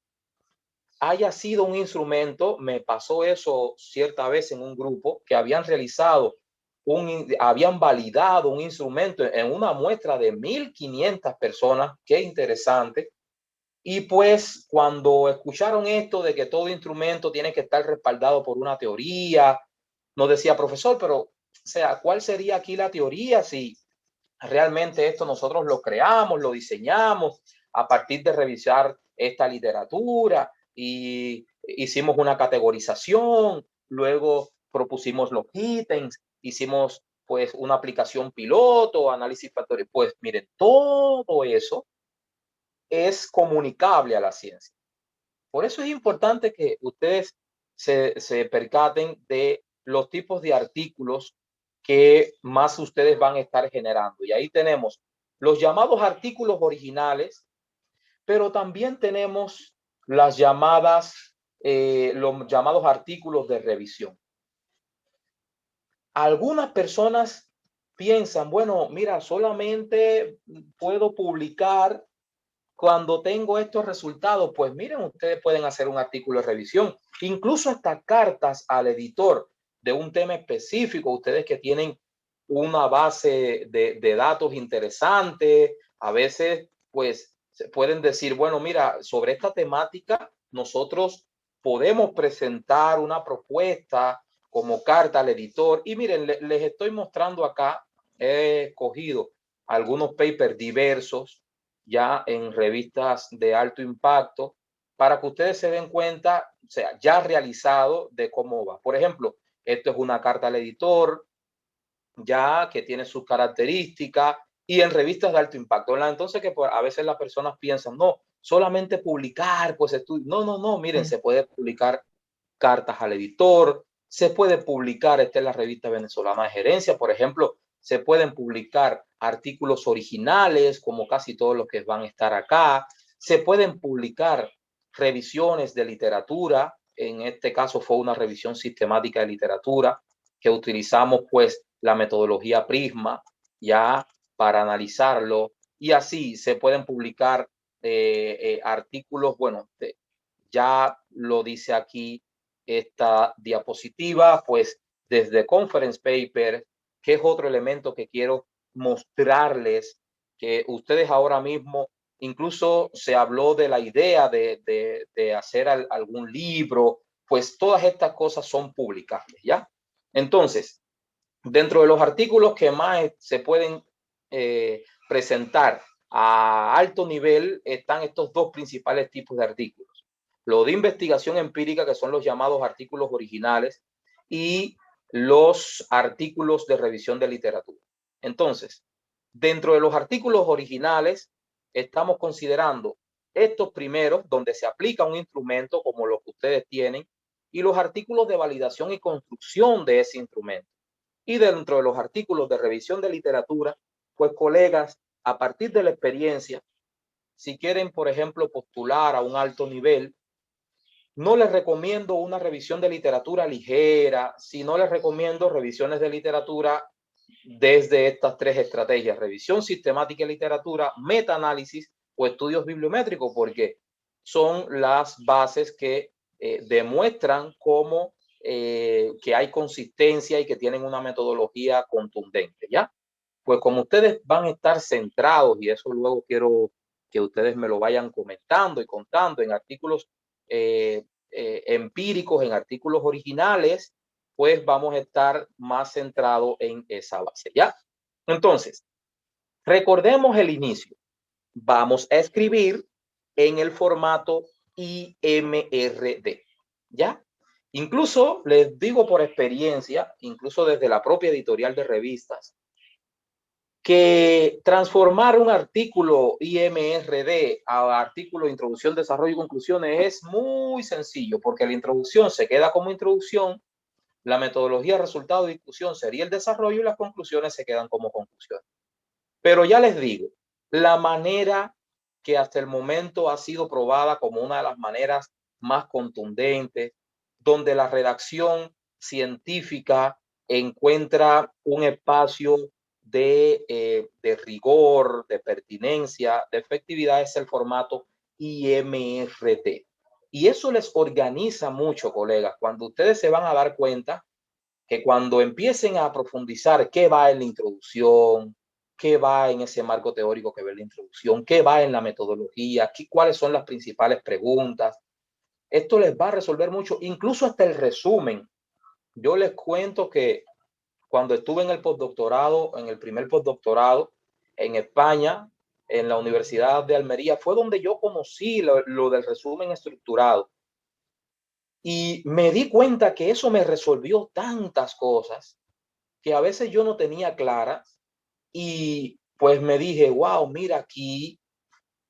haya sido un instrumento, me pasó eso cierta vez en un grupo, que habían realizado, habían validado un instrumento en una muestra de 1.500 personas, qué interesante. Y pues cuando escucharon esto de que todo instrumento tiene que estar respaldado por una teoría, nos decía, profesor, pero, o sea, ¿cuál sería aquí la teoría si realmente esto nosotros lo creamos, lo diseñamos a partir de revisar esta literatura y hicimos una categorización, luego propusimos los ítems, hicimos pues una aplicación piloto, análisis factorial. Pues miren, todo eso es comunicable a la ciencia. Por eso es importante que ustedes se percaten de los tipos de artículos que más ustedes van a estar generando. Y ahí tenemos los llamados artículos originales, pero también tenemos los llamados artículos de revisión. Algunas personas piensan, bueno, mira, solamente puedo publicar cuando tengo estos resultados. Pues miren, ustedes pueden hacer un artículo de revisión, incluso hasta cartas al editor de un tema específico. Ustedes que tienen una base de datos interesante, a veces pues se pueden decir, bueno, mira, sobre esta temática nosotros podemos presentar una propuesta como carta al editor. Y miren, les estoy mostrando acá, he escogido algunos papers diversos ya en revistas de alto impacto para que ustedes se den cuenta, o sea, ya realizado de cómo va. Por ejemplo, esto es una carta al editor, ya que tiene sus características, y en revistas de alto impacto. Entonces que a veces las personas piensan, no, solamente publicar, pues estudio. No, miren, se puede publicar cartas al editor, se puede publicar, esta es la revista venezolana de gerencia, por ejemplo, se pueden publicar artículos originales, como casi todos los que van a estar acá, se pueden publicar revisiones de literatura, en este caso fue una revisión sistemática de literatura, que utilizamos pues la metodología Prisma ya para analizarlo, y así se pueden publicar artículos, bueno, ya lo dice aquí esta diapositiva, pues desde conference paper, que es otro elemento que quiero mostrarles, que ustedes ahora mismo, incluso se habló de la idea de hacer algún libro, pues todas estas cosas son publicables, ¿ya? Entonces, dentro de los artículos que más se pueden presentar a alto nivel están estos dos principales tipos de artículos. Lo de investigación empírica, que son los llamados artículos originales, y los artículos de revisión de literatura. Entonces, dentro de los artículos originales, estamos considerando estos primeros, donde se aplica un instrumento como los que ustedes tienen, y los artículos de validación y construcción de ese instrumento. Y dentro de los artículos de revisión de literatura, pues colegas, a partir de la experiencia, si quieren, por ejemplo, postular a un alto nivel, no les recomiendo una revisión de literatura ligera, sino les recomiendo revisiones de literatura desde estas tres estrategias: revisión sistemática de literatura, metaanálisis o estudios bibliométricos, porque son las bases que demuestran cómo que hay consistencia y que tienen una metodología contundente, ¿ya? Pues como ustedes van a estar centrados, y eso luego quiero que ustedes me lo vayan comentando y contando en artículos empíricos, en artículos originales, pues vamos a estar más centrados en esa base, ¿ya? Entonces, recordemos el inicio. Vamos a escribir en el formato IMRD, ¿ya? Incluso les digo por experiencia, incluso desde la propia editorial de revistas, que transformar un artículo IMRD a artículo de introducción, desarrollo y conclusiones es muy sencillo, porque la introducción se queda como introducción, la metodología, resultado de discusión sería el desarrollo y las conclusiones se quedan como conclusiones. Pero ya les digo, la manera que hasta el momento ha sido probada como una de las maneras más contundentes, donde la redacción científica encuentra un espacio de rigor, de pertinencia, de efectividad, es el formato IMRD. Y eso les organiza mucho, colegas, cuando ustedes se van a dar cuenta que cuando empiecen a profundizar qué va en la introducción, qué va en ese marco teórico que ve la introducción, qué va en la metodología, cuáles son las principales preguntas, esto les va a resolver mucho, incluso hasta el resumen. Yo les cuento que cuando estuve en el postdoctorado, en el primer postdoctorado en España, en la Universidad de Almería, fue donde yo conocí lo del resumen estructurado. Y me di cuenta que eso me resolvió tantas cosas, que a veces yo no tenía claras y pues me dije, wow, mira aquí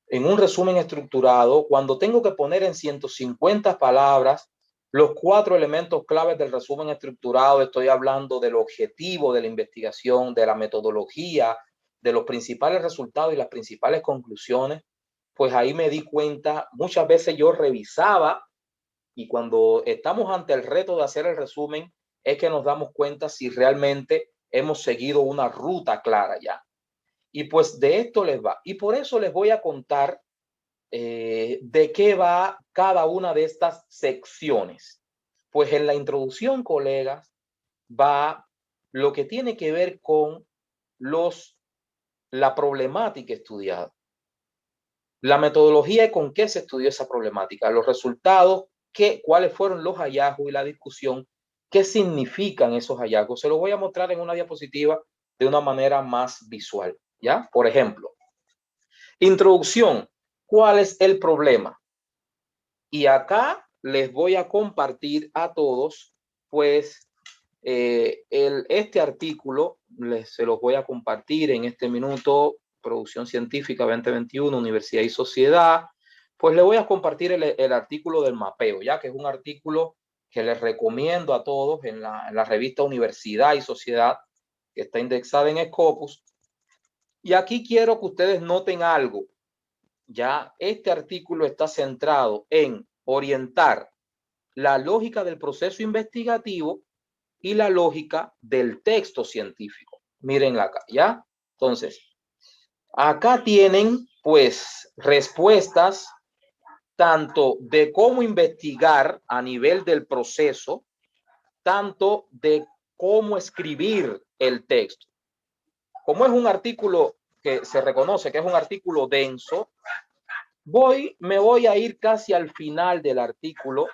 en un resumen estructurado, cuando tengo que poner en 150 palabras los 4 elementos claves del resumen estructurado, estoy hablando del objetivo de la investigación, de la metodología, de los principales resultados y las principales conclusiones, pues ahí me di cuenta, muchas veces yo revisaba y cuando estamos ante el reto de hacer el resumen, es que nos damos cuenta si realmente hemos seguido una ruta clara ya. Y pues de esto les va. Y por eso les voy a contar de qué va cada una de estas secciones. Pues en la introducción, colegas, va lo que tiene que ver con la problemática estudiada. La metodología y con qué se estudió esa problemática, los resultados, cuáles fueron los hallazgos y la discusión, qué significan esos hallazgos. Se los voy a mostrar en una diapositiva de una manera más visual, ¿ya? Por ejemplo, introducción, ¿cuál es el problema? Y acá les voy a compartir a todos, pues, este artículo, se los voy a compartir en este minuto, Producción Científica 2021, Universidad y Sociedad, pues les voy a compartir el artículo del mapeo, ya que es un artículo que les recomiendo a todos en la revista Universidad y Sociedad, que está indexada en Scopus. Y aquí quiero que ustedes noten algo. Ya este artículo está centrado en orientar la lógica del proceso investigativo y la lógica del texto científico. Miren acá, ¿ya? Entonces, acá tienen, pues, respuestas tanto de cómo investigar a nivel del proceso, tanto de cómo escribir el texto. Como es un artículo que se reconoce que es un artículo denso, me voy a ir casi al final del artículo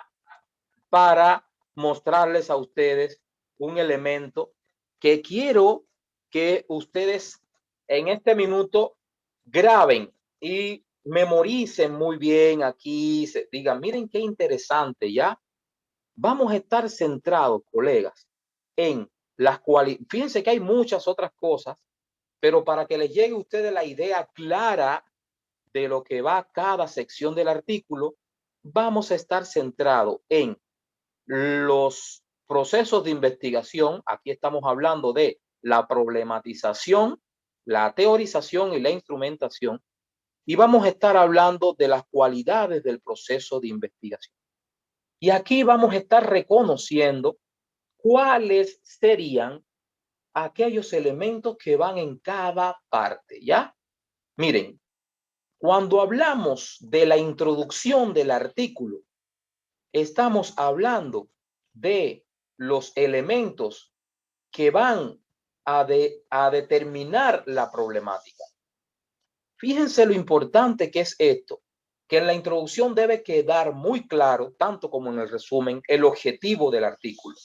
para mostrarles a ustedes un elemento que quiero que ustedes en este minuto graben y memoricen muy bien aquí, digan, miren qué interesante, ¿ya? Vamos a estar centrados, colegas, en las cualidades. Fíjense que hay muchas otras cosas, pero para que les llegue a ustedes la idea clara de lo que va cada sección del artículo, vamos a estar centrados en los procesos de investigación. Aquí estamos hablando de la problematización, la teorización y la instrumentación. Y vamos a estar hablando de las cualidades del proceso de investigación. Y aquí vamos a estar reconociendo cuáles serían aquellos elementos que van en cada parte, ¿ya? Miren, cuando hablamos de la introducción del artículo, estamos hablando de los elementos que van a determinar la problemática. Fíjense lo importante que es esto, que en la introducción debe quedar muy claro, tanto como en el resumen, el objetivo del artículo.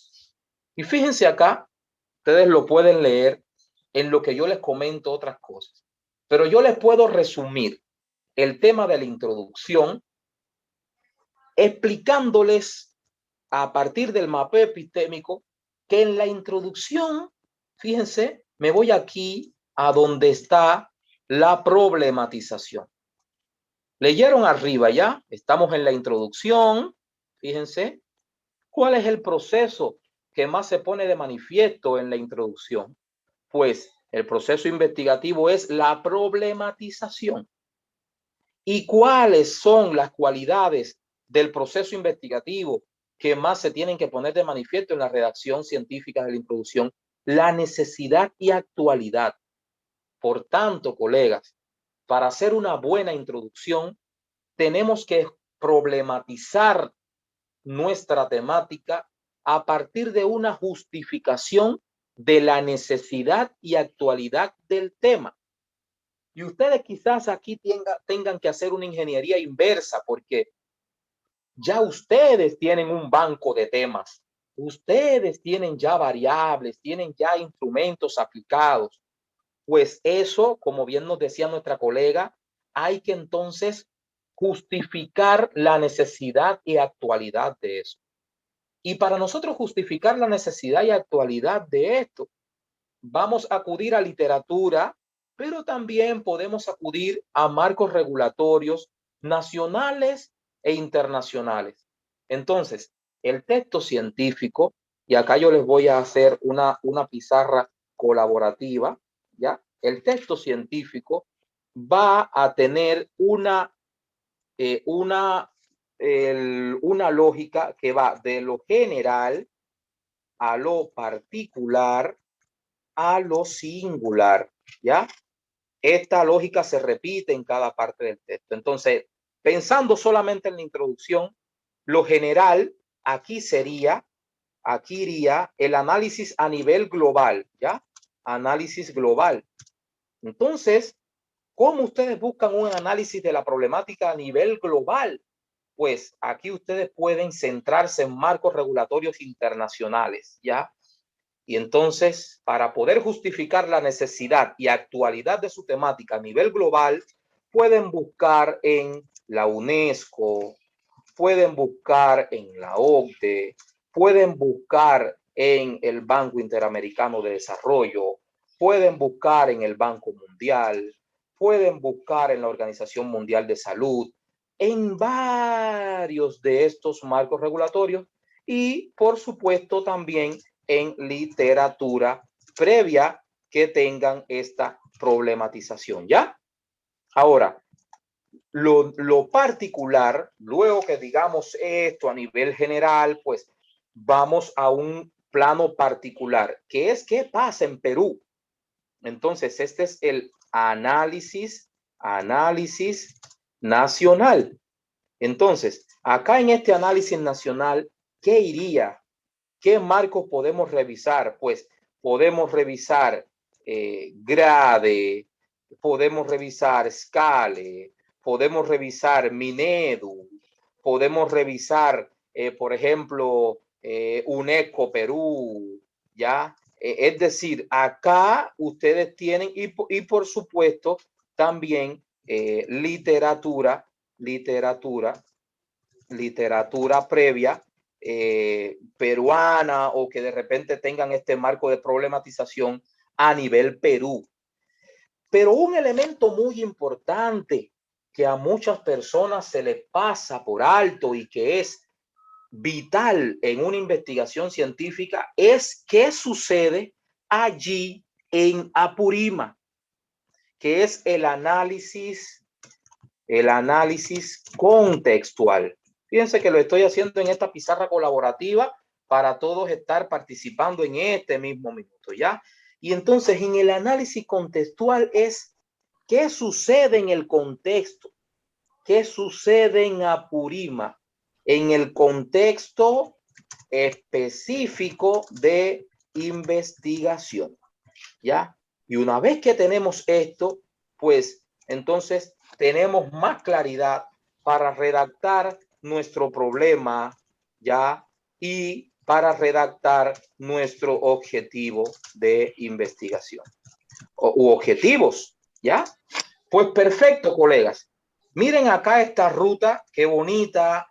Y fíjense acá, ustedes lo pueden leer en lo que yo les comento otras cosas, pero yo les puedo resumir el tema de la introducción explicándoles a partir del mapeo epistémico que en la introducción, fíjense, me voy aquí a donde está la problematización. Leyeron arriba ya, estamos en la introducción, fíjense, ¿cuál es el proceso que más se pone de manifiesto en la introducción? Pues el proceso investigativo es la problematización. ¿Y cuáles son las cualidades del proceso investigativo que más se tienen que poner de manifiesto en la redacción científica de la introducción? La necesidad y actualidad. Por tanto, colegas, para hacer una buena introducción, tenemos que problematizar nuestra temática a partir de una justificación de la necesidad y actualidad del tema. Y ustedes quizás aquí tengan que hacer una ingeniería inversa porque ya ustedes tienen un banco de temas, ustedes tienen ya variables, tienen ya instrumentos aplicados. Pues eso, como bien nos decía nuestra colega, hay que entonces justificar la necesidad y actualidad de eso. Y para nosotros justificar la necesidad y actualidad de esto, vamos a acudir a literatura, pero también podemos acudir a marcos regulatorios nacionales e internacionales. Entonces, el texto científico, y acá yo les voy a hacer una pizarra colaborativa, ¿ya? El texto científico va a tener una lógica que va de lo general a lo particular a lo singular, ¿ya? Esta lógica se repite en cada parte del texto. Entonces, pensando solamente en la introducción, lo general aquí iría el análisis a nivel global, ¿ya? Análisis global. Entonces, ¿cómo ustedes buscan un análisis de la problemática a nivel global? Pues aquí ustedes pueden centrarse en marcos regulatorios internacionales, ¿ya? Y entonces, para poder justificar la necesidad y actualidad de su temática a nivel global, pueden buscar en la UNESCO, pueden buscar en la OCDE, pueden buscar en el Banco Interamericano de Desarrollo, pueden buscar en el Banco Mundial, pueden buscar en la Organización Mundial de Salud, en varios de estos marcos regulatorios y, por supuesto, también en literatura previa que tengan esta problematización, ¿ya? Ahora, lo particular, luego que digamos esto a nivel general, pues vamos a un plano particular, que es qué pasa en Perú. Entonces, este es el análisis nacional. Entonces, acá en este análisis nacional, ¿qué iría? ¿Qué marcos podemos revisar? Pues podemos revisar GRADE, podemos revisar SCALE, podemos revisar Minedu, podemos revisar, por ejemplo, UNESCO Perú, ¿ya? Es decir, acá ustedes tienen, y por supuesto, también literatura previa, peruana, o que de repente tengan este marco de problematización a nivel Perú. Pero un elemento muy importante que a muchas personas se les pasa por alto y que es vital en una investigación científica es qué sucede allí en Apurímac, que es el análisis contextual. Fíjense que lo estoy haciendo en esta pizarra colaborativa para todos estar participando en este mismo minuto, ¿ya? Y entonces en el análisis contextual es qué sucede en el contexto, qué sucede en Apurímac, en el contexto específico de investigación, ¿ya? Y una vez que tenemos esto, pues entonces tenemos más claridad para redactar nuestro problema, ¿ya? Y para redactar nuestro objetivo de investigación u objetivos, ¿ya? Pues perfecto, colegas. Miren acá esta ruta, qué bonita.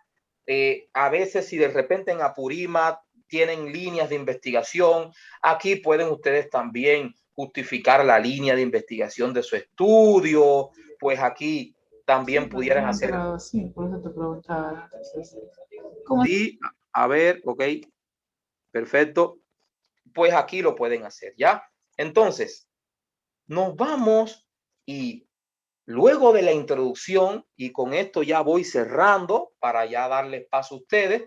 A veces si de repente en Apurímac tienen líneas de investigación, aquí pueden ustedes también justificar la línea de investigación de su estudio, pues aquí también pudieran hacer. Sí, por eso te preguntaba. Sí, a ver, ok, perfecto. Pues aquí lo pueden hacer, ¿ya? Entonces, nos vamos y luego de la introducción, y con esto ya voy cerrando para ya darles paso a ustedes,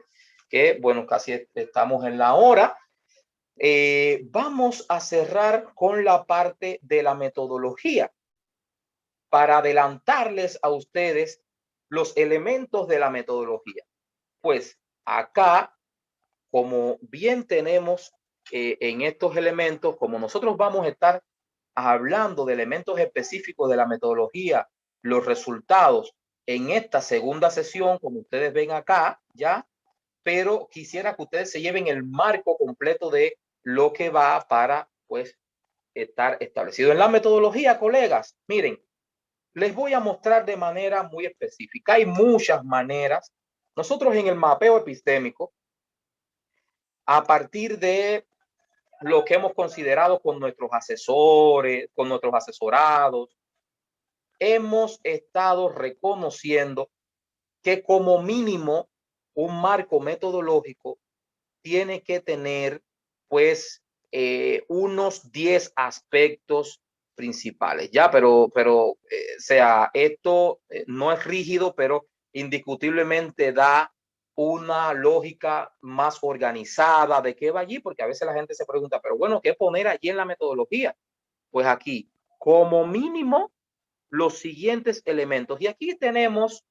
que bueno, casi estamos en la hora. Vamos a cerrar con la parte de la metodología para adelantarles a ustedes los elementos de la metodología. Pues acá, como bien tenemos en estos elementos, como nosotros vamos a estar hablando de elementos específicos de la metodología, los resultados en esta segunda sesión, como ustedes ven acá, ya, pero quisiera que ustedes se lleven el marco completo de lo que va para, pues, estar establecido en la metodología, colegas. Miren, les voy a mostrar de manera muy específica. Hay muchas maneras. Nosotros en el mapeo epistémico, a partir de lo que hemos considerado con nuestros asesores, con nuestros asesorados, hemos estado reconociendo que como mínimo un marco metodológico tiene que tener pues unos 10 aspectos principales, ya, pero sea, esto no es rígido, pero indiscutiblemente da una lógica más organizada de qué va allí, porque a veces la gente se pregunta, pero bueno, ¿qué poner allí en la metodología? Pues aquí, como mínimo, los siguientes elementos. Y aquí tenemos,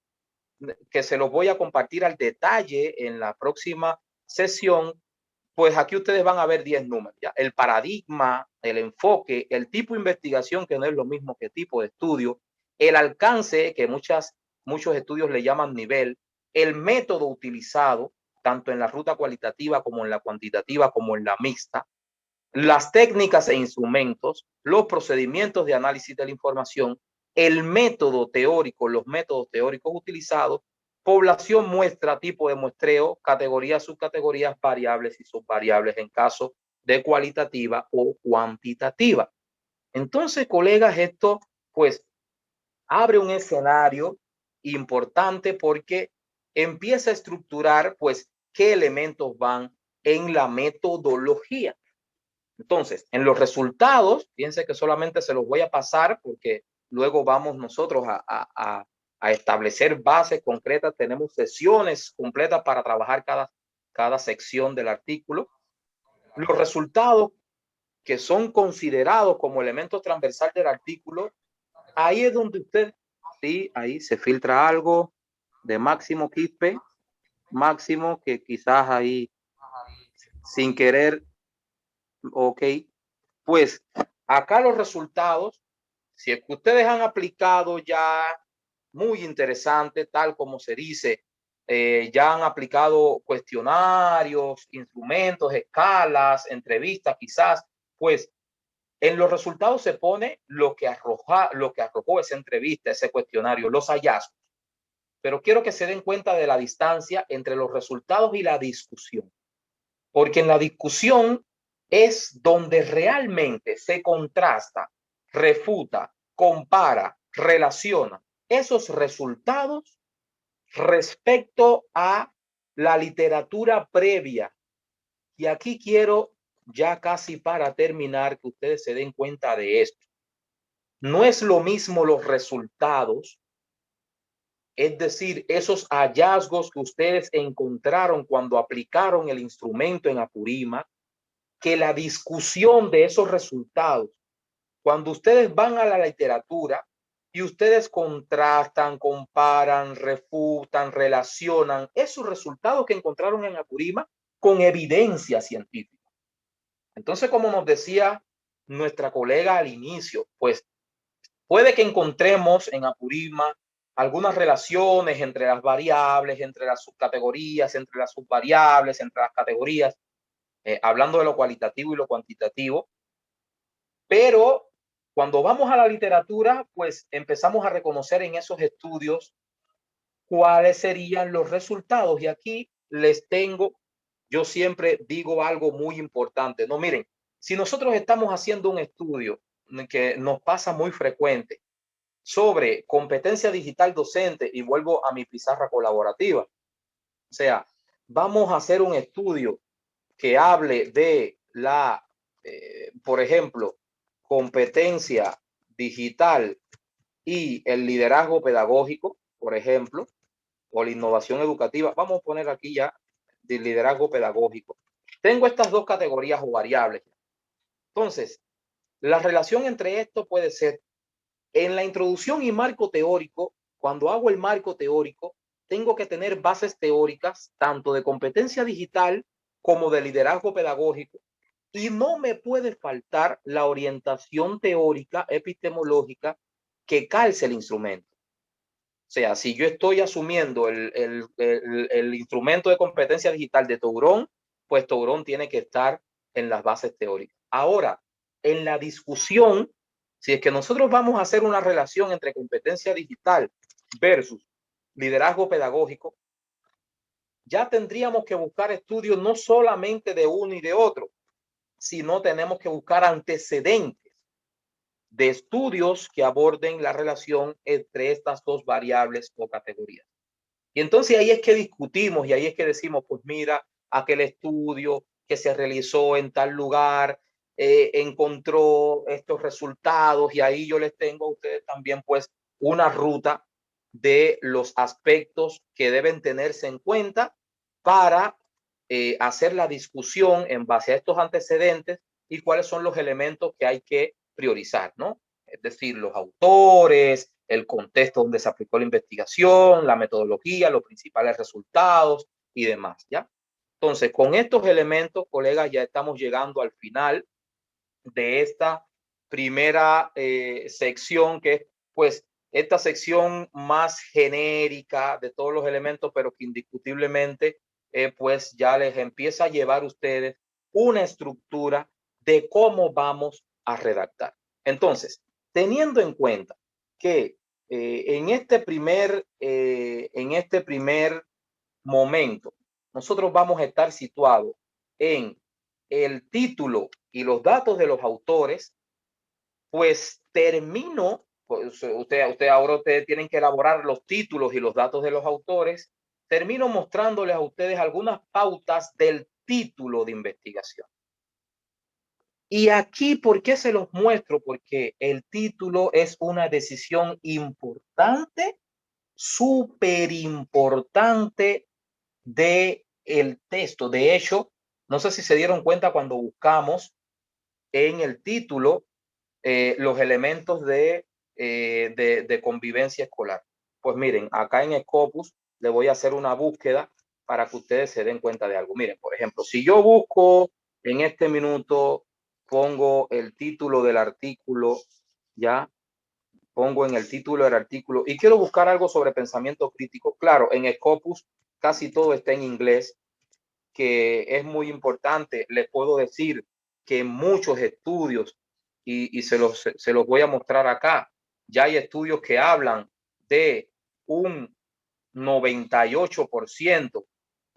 que se los voy a compartir al detalle en la próxima sesión, pues aquí ustedes van a ver 10 números, ¿ya? El paradigma, el enfoque, el tipo de investigación, que no es lo mismo que tipo de estudio, el alcance, que muchos estudios le llaman nivel, el método utilizado, tanto en la ruta cualitativa como en la cuantitativa, como en la mixta, las técnicas e instrumentos, los procedimientos de análisis de la información, el método teórico, los métodos teóricos utilizados, población, muestra, tipo de muestreo, categorías, subcategorías, variables y subvariables en caso de cualitativa o cuantitativa. Entonces, colegas, esto pues abre un escenario importante porque empieza a estructurar pues qué elementos van en la metodología. Entonces, en los resultados, fíjense que solamente se los voy a pasar porque luego vamos nosotros a establecer bases concretas. Tenemos sesiones completas para trabajar cada sección del artículo. Los resultados que son considerados como elementos transversal del artículo, ahí es donde usted, sí, ahí se filtra algo de Máximo Quispe, Máximo, que quizás ahí sin querer, ok. Pues acá los resultados, si es que ustedes han aplicado ya, muy interesante, tal como se dice, ya han aplicado cuestionarios, instrumentos, escalas, entrevistas, quizás, pues en los resultados se pone lo que arrojó esa entrevista, ese cuestionario, los hallazgos. Pero quiero que se den cuenta de la distancia entre los resultados y la discusión. Porque en la discusión es donde realmente se contrasta, refuta, compara, relaciona esos resultados respecto a la literatura previa. Y aquí quiero, ya casi para terminar, que ustedes se den cuenta de esto. No es lo mismo los resultados, es decir, esos hallazgos que ustedes encontraron cuando aplicaron el instrumento en Apurímac, que la discusión de esos resultados. Cuando ustedes van a la literatura y ustedes contrastan, comparan, refutan, relacionan esos resultados que encontraron en Apurímac con evidencia científica. Entonces, como nos decía nuestra colega al inicio, pues puede que encontremos en Apurímac algunas relaciones entre las variables, entre las subcategorías, entre las subvariables, entre las categorías, hablando de lo cualitativo y lo cuantitativo, pero cuando vamos a la literatura, pues empezamos a reconocer en esos estudios cuáles serían los resultados. Y aquí les tengo, yo siempre digo algo muy importante. No, miren, si nosotros estamos haciendo un estudio que nos pasa muy frecuente sobre competencia digital docente, y vuelvo a mi pizarra colaborativa, o sea, vamos a hacer un estudio que hable de la, por ejemplo, competencia digital y el liderazgo pedagógico, por ejemplo, o la innovación educativa. Vamos a poner aquí ya de liderazgo pedagógico. Tengo estas dos categorías o variables. Entonces, la relación entre esto puede ser en la introducción y marco teórico. Cuando hago el marco teórico, tengo que tener bases teóricas tanto de competencia digital como de liderazgo pedagógico, y no me puede faltar la orientación teórica epistemológica que calce el instrumento. O sea, si yo estoy asumiendo el instrumento de competencia digital de Tourón, pues Tourón tiene que estar en las bases teóricas. Ahora, en la discusión, si es que nosotros vamos a hacer una relación entre competencia digital versus liderazgo pedagógico, ya tendríamos que buscar estudios no solamente de uno y de otro, sino tenemos que buscar antecedentes de estudios que aborden la relación entre estas dos variables o categorías. Y entonces ahí es que discutimos y ahí es que decimos, pues mira, aquel estudio que se realizó en tal lugar encontró estos resultados, y ahí yo les tengo a ustedes también pues una ruta de los aspectos que deben tenerse en cuenta para hacer la discusión en base a estos antecedentes y cuáles son los elementos que hay que priorizar, ¿no? Es decir, los autores, el contexto donde se aplicó la investigación, la metodología, los principales resultados y demás, ¿ya? Entonces, con estos elementos, colegas, ya estamos llegando al final de esta primera sección, que es pues esta sección más genérica de todos los elementos, pero que indiscutiblemente pues ya les empieza a llevar a ustedes una estructura de cómo vamos a redactar. Entonces, teniendo en cuenta que en este primer momento nosotros vamos a estar situados en el título y los datos de los autores, pues termino, pues ustedes tienen que elaborar los títulos y los datos de los autores, termino mostrándoles a ustedes algunas pautas del título de investigación. Y aquí, ¿por qué se los muestro? Porque el título es una decisión importante, súper importante de el texto. De hecho, no sé si se dieron cuenta cuando buscamos en el título los elementos de convivencia escolar. Pues miren, acá en Scopus le voy a hacer una búsqueda para que ustedes se den cuenta de algo. Miren, por ejemplo, si yo busco en este minuto, pongo el título del artículo, ya, pongo en el título del artículo y quiero buscar algo sobre pensamiento crítico. Claro, en Scopus casi todo está en inglés, que es muy importante. Les puedo decir que muchos estudios, y se los voy a mostrar acá, ya hay estudios que hablan de un 98%.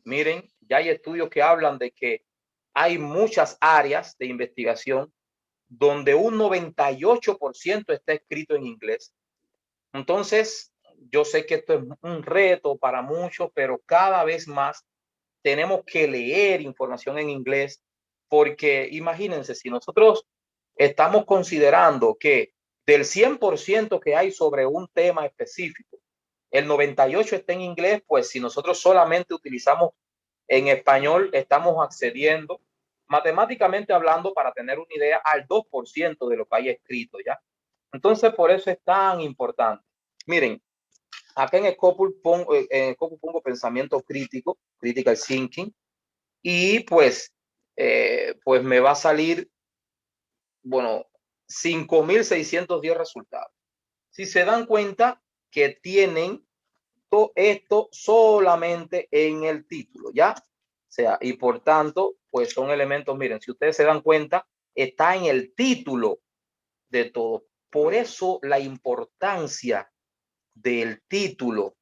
Miren, ya hay estudios que hablan de que hay muchas áreas de investigación donde un 98% está escrito en inglés. Entonces, yo sé que esto es un reto para muchos, pero cada vez más tenemos que leer información en inglés, porque imagínense, si nosotros estamos considerando que del 100% que hay sobre un tema específico, el 98% está en inglés, pues si nosotros solamente utilizamos en español, estamos accediendo, matemáticamente hablando, para tener una idea, al 2% de lo que hay escrito, ¿ya? Entonces, por eso es tan importante. Miren, acá en Scopus pongo pensamiento crítico, critical thinking, y pues me va a salir, bueno, 5.610 resultados. Si se dan cuenta que tienen todo esto solamente en el título, ¿ya? O sea, y por tanto, pues son elementos, miren, si ustedes se dan cuenta, está en el título de todo. Por eso la importancia del título,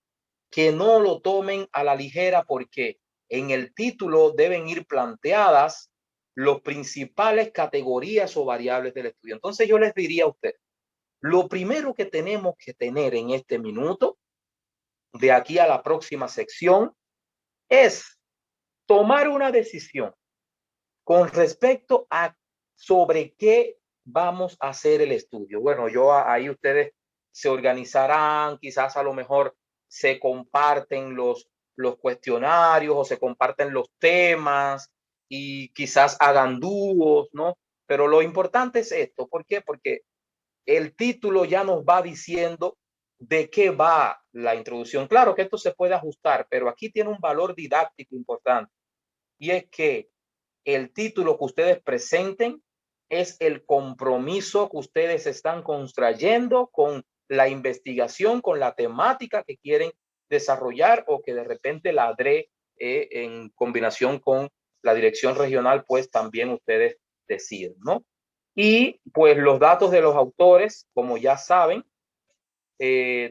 que no lo tomen a la ligera, porque en el título deben ir planteadas las principales categorías o variables del estudio. Entonces yo les diría a ustedes, lo primero que tenemos que tener en este minuto, de aquí a la próxima sección, es tomar una decisión con respecto a sobre qué vamos a hacer el estudio. Bueno, ahí ustedes se organizarán, quizás a lo mejor se comparten los cuestionarios o se comparten los temas y quizás hagan dúos, ¿no? Pero lo importante es esto. ¿Por qué? Porque el título ya nos va diciendo de qué va la introducción. Claro que esto se puede ajustar, pero aquí tiene un valor didáctico importante, y es que el título que ustedes presenten es el compromiso que ustedes están contrayendo con la investigación, con la temática que quieren desarrollar, o que de repente la DRE en combinación con la dirección regional, pues también ustedes deciden, ¿no? Y pues los datos de los autores, como ya saben,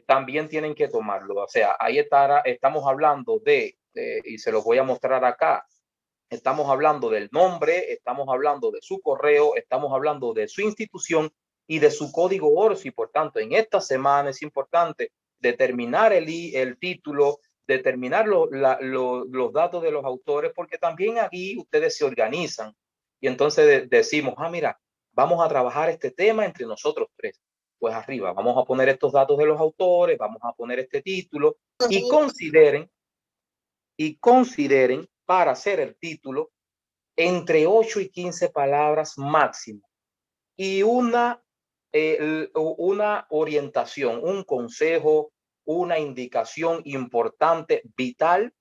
también tienen que tomarlo. O sea, ahí estamos hablando y se los voy a mostrar acá, estamos hablando del nombre, estamos hablando de su correo, estamos hablando de su institución y de su código ORSI. Por tanto, en esta semana es importante determinar el título, determinar los datos de los autores, porque también aquí ustedes se organizan y entonces decimos, mira, vamos a trabajar este tema entre nosotros tres. Pues arriba, vamos a poner estos datos de los autores, vamos a poner este título y consideren para hacer el título entre 8 y 15 palabras máximo y una orientación, un consejo, una indicación importante, vital,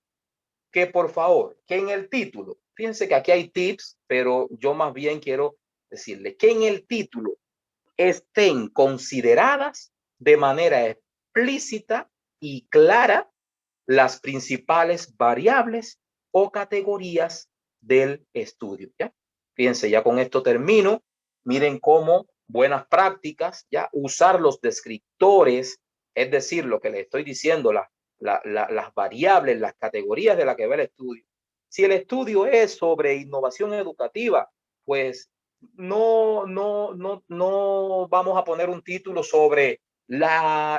que por favor, que en el título, fíjense que aquí hay tips, pero yo más bien quiero decirle que en el título estén consideradas de manera explícita y clara las principales variables o categorías del estudio. ¿Ya? Fíjense, ya con esto termino. Miren cómo buenas prácticas, ya usar los descriptores, es decir, lo que les estoy diciendo, las variables, las categorías de las que ve el estudio. Si el estudio es sobre innovación educativa, pues no vamos a poner un título sobre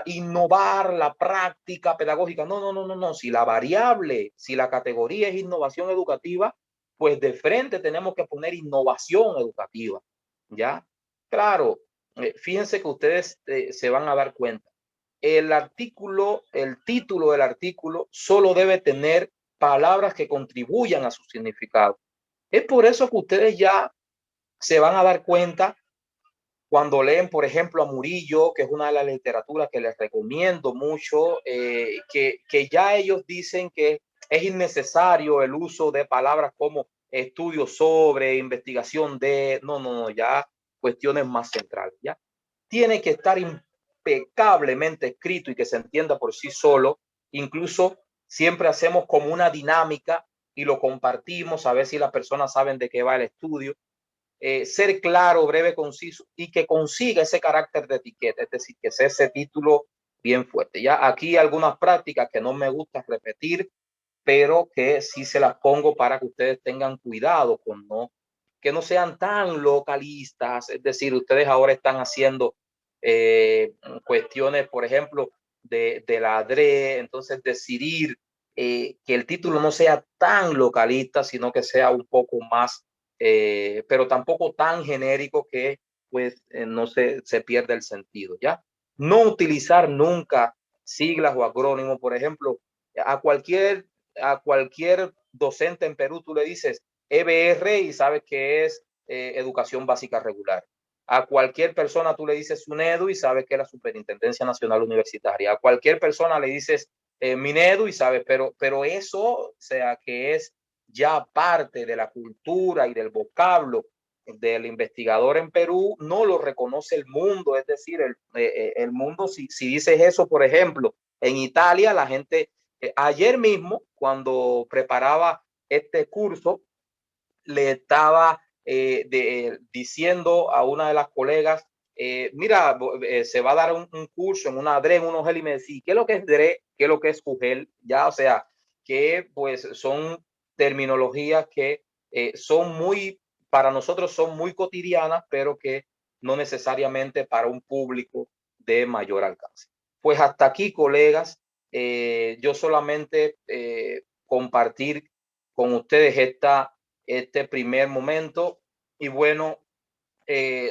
innovar la práctica pedagógica. No. Si la variable, si la categoría es innovación educativa, pues de frente tenemos que poner innovación educativa. ¿Ya? Claro, fíjense que ustedes se van a dar cuenta. El título del artículo solo debe tener palabras que contribuyan a su significado. Es por eso que ustedes ya se van a dar cuenta cuando leen, por ejemplo, a Murillo, que es una de las literaturas que les recomiendo mucho, que ya ellos dicen que es innecesario el uso de palabras como estudio sobre, investigación de, no, ya cuestiones más centrales, ¿ya? Tiene que estar impecablemente escrito y que se entienda por sí solo. Incluso siempre hacemos como una dinámica y lo compartimos a ver si las personas saben de qué va el estudio. Ser claro, breve, conciso y que consiga ese carácter de etiqueta, es decir, que sea ese título bien fuerte. Ya aquí algunas prácticas que no me gusta repetir, pero que sí se las pongo para que ustedes tengan cuidado con que no sean tan localistas, es decir, ustedes ahora están haciendo cuestiones, por ejemplo, de la DRE, entonces decidir que el título no sea tan localista, sino que sea un poco más pero tampoco tan genérico que pues no se pierde el sentido, ¿ya? No utilizar nunca siglas o acrónimos, por ejemplo, a cualquier docente en Perú tú le dices EBR y sabes que es Educación Básica Regular. A cualquier persona tú le dices SUNEDU y sabes que es la Superintendencia Nacional Universitaria. A cualquier persona le dices Minedu y sabes, pero eso, o sea, que es ya parte de la cultura y del vocablo del investigador en Perú, no lo reconoce el mundo. Es decir, el mundo, si dices eso, por ejemplo, en Italia, la gente, ayer mismo, cuando preparaba este curso, le estaba diciendo a una de las colegas, mira, se va a dar un curso en una DRE, en un UGEL, y me decía, ¿qué es lo que es DRE? ¿Qué es lo que es UGEL? Ya, o sea, que pues son terminologías que para nosotros son muy cotidianas, pero que no necesariamente para un público de mayor alcance. Pues hasta aquí, colegas, yo solamente compartir con ustedes este primer momento y bueno,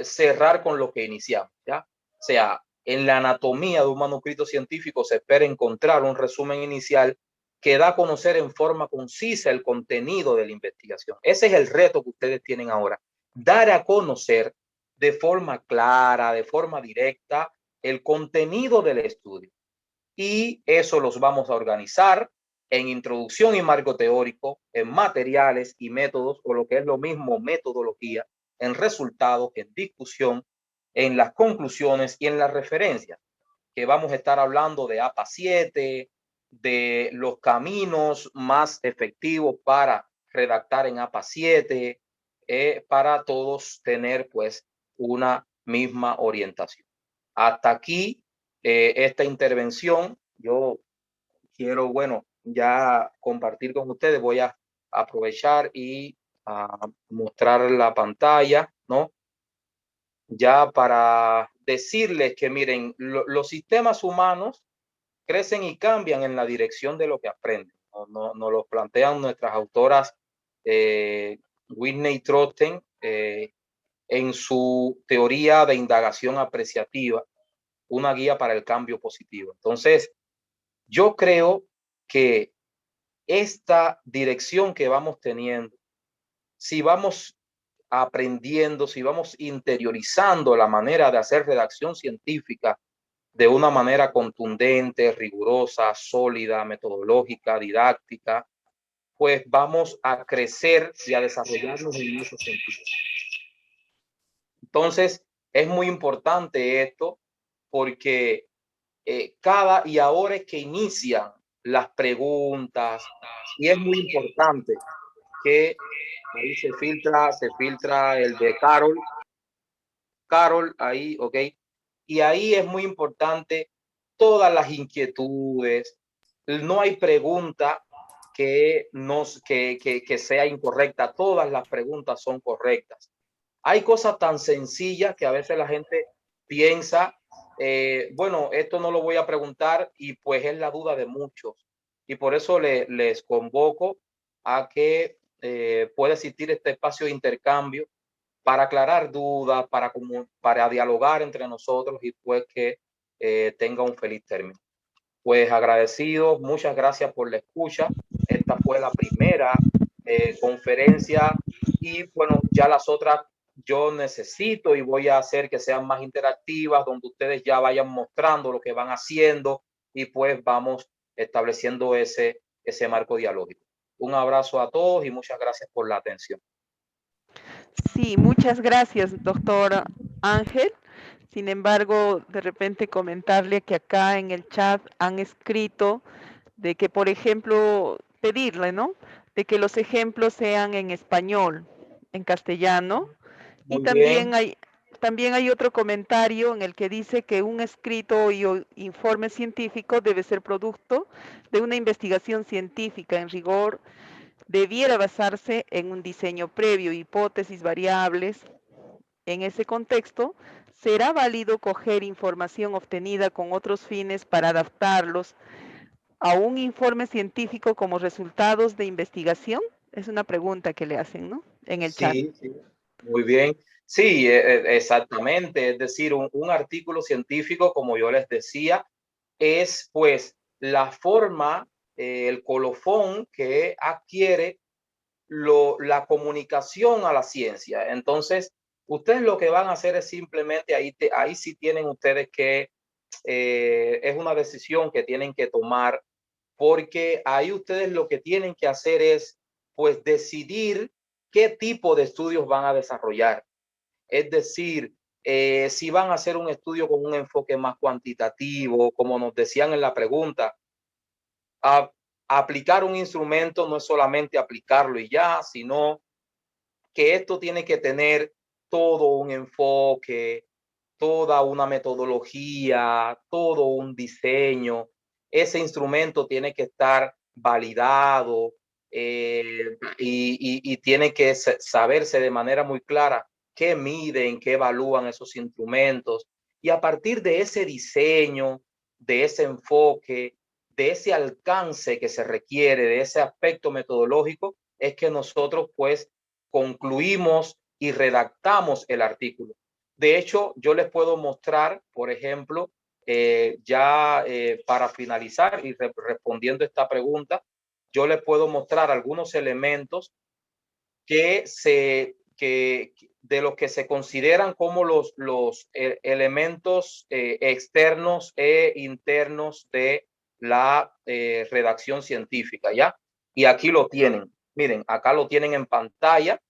cerrar con lo que iniciamos, ¿ya? O sea, en la anatomía de un manuscrito científico se espera encontrar un resumen inicial que da a conocer en forma concisa el contenido de la investigación. Ese es el reto que ustedes tienen ahora, dar a conocer de forma clara, de forma directa, el contenido del estudio. Y eso los vamos a organizar en introducción y marco teórico, en materiales y métodos, o lo que es lo mismo, metodología, en resultados, en discusión, en las conclusiones y en las referencias, que vamos a estar hablando de APA 7, de los caminos más efectivos para redactar en APA 7, para todos tener pues una misma orientación. Hasta aquí esta intervención. Yo quiero, bueno, ya compartir con ustedes. Voy a aprovechar y mostrar la pantalla, ¿no? Ya para decirles que miren, los sistemas humanos crecen y cambian en la dirección de lo que aprenden. Nos lo plantean nuestras autoras Whitney Trotten en su teoría de indagación apreciativa, una guía para el cambio positivo. Entonces, yo creo que esta dirección que vamos teniendo, si vamos aprendiendo, si vamos interiorizando la manera de hacer redacción científica de una manera contundente, rigurosa, sólida, metodológica, didáctica, pues vamos a crecer y a desarrollarnos en esos sentidos. Entonces, es muy importante esto porque y ahora es que inician las preguntas y es muy importante que ahí se filtra el de Carol, ahí, ok. Y ahí es muy importante todas las inquietudes. No hay pregunta que sea incorrecta. Todas las preguntas son correctas. Hay cosas tan sencillas que a veces la gente piensa, bueno, esto no lo voy a preguntar y pues es la duda de muchos. Y por eso les convoco a que pueda existir este espacio de intercambio para aclarar dudas, para dialogar entre nosotros y pues que tenga un feliz término. Pues agradecidos, muchas gracias por la escucha. Esta fue la primera conferencia y bueno, ya las otras yo necesito y voy a hacer que sean más interactivas, donde ustedes ya vayan mostrando lo que van haciendo y pues vamos estableciendo ese marco dialógico. Un abrazo a todos y muchas gracias por la atención. Sí, muchas gracias, doctor Ángel. Sin embargo, de repente comentarle que acá en el chat han escrito de que, por ejemplo, pedirle, ¿no? De que los ejemplos sean en español, en castellano. Y Muy bien. también hay otro comentario en el que dice que un escrito o informe científico debe ser producto de una investigación científica en rigor, debiera basarse en un diseño previo, hipótesis, variables. En ese contexto, ¿será válido coger información obtenida con otros fines para adaptarlos a un informe científico como resultados de investigación? Es una pregunta que le hacen, ¿no? En el chat. Sí, sí, muy bien. Sí, exactamente. Es decir, un artículo científico, como yo les decía, es pues la forma, el colofón que adquiere la comunicación a la ciencia. Entonces, ustedes lo que van a hacer es simplemente, ahí sí tienen ustedes que, es una decisión que tienen que tomar, porque ahí ustedes lo que tienen que hacer es pues decidir qué tipo de estudios van a desarrollar. Es decir, si van a hacer un estudio con un enfoque más cuantitativo, como nos decían en la pregunta, aplicar un instrumento no es solamente aplicarlo y ya, sino que esto tiene que tener todo un enfoque, toda una metodología, todo un diseño. Ese instrumento tiene que estar validado y tiene que saberse de manera muy clara qué miden, qué evalúan esos instrumentos. Y a partir de ese diseño, de ese enfoque, de ese alcance que se requiere, de ese aspecto metodológico, es que nosotros pues concluimos y redactamos el artículo. De hecho, yo les puedo mostrar, por ejemplo, para finalizar y respondiendo esta pregunta, yo les puedo mostrar algunos elementos de los que se consideran como los elementos externos e internos de la redacción científica, ¿ya? Y aquí lo tienen. Miren, acá lo tienen en pantalla.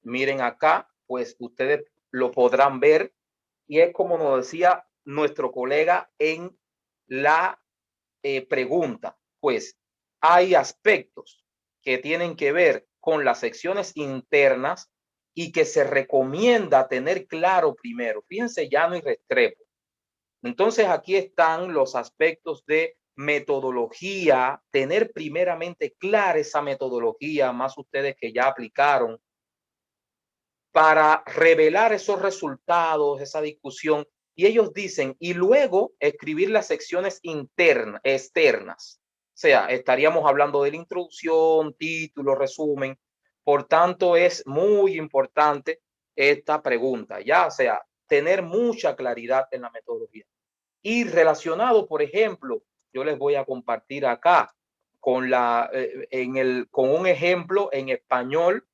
Miren acá, pues ustedes lo podrán ver. Y es como nos decía nuestro colega en la pregunta, pues hay aspectos que tienen que ver con las secciones internas y que se recomienda tener claro primero. Fíjense, llano y restrepo. Entonces aquí están los aspectos de metodología, tener primeramente clara esa metodología, más ustedes que ya aplicaron, para revelar esos resultados, esa discusión. Y ellos dicen, y luego escribir las secciones internas, externas. O sea, estaríamos hablando de la introducción, título, resumen. Por tanto, es muy importante esta pregunta, ya, o sea, tener mucha claridad en la metodología. Y relacionado, por ejemplo, yo les voy a compartir acá con con un ejemplo en español,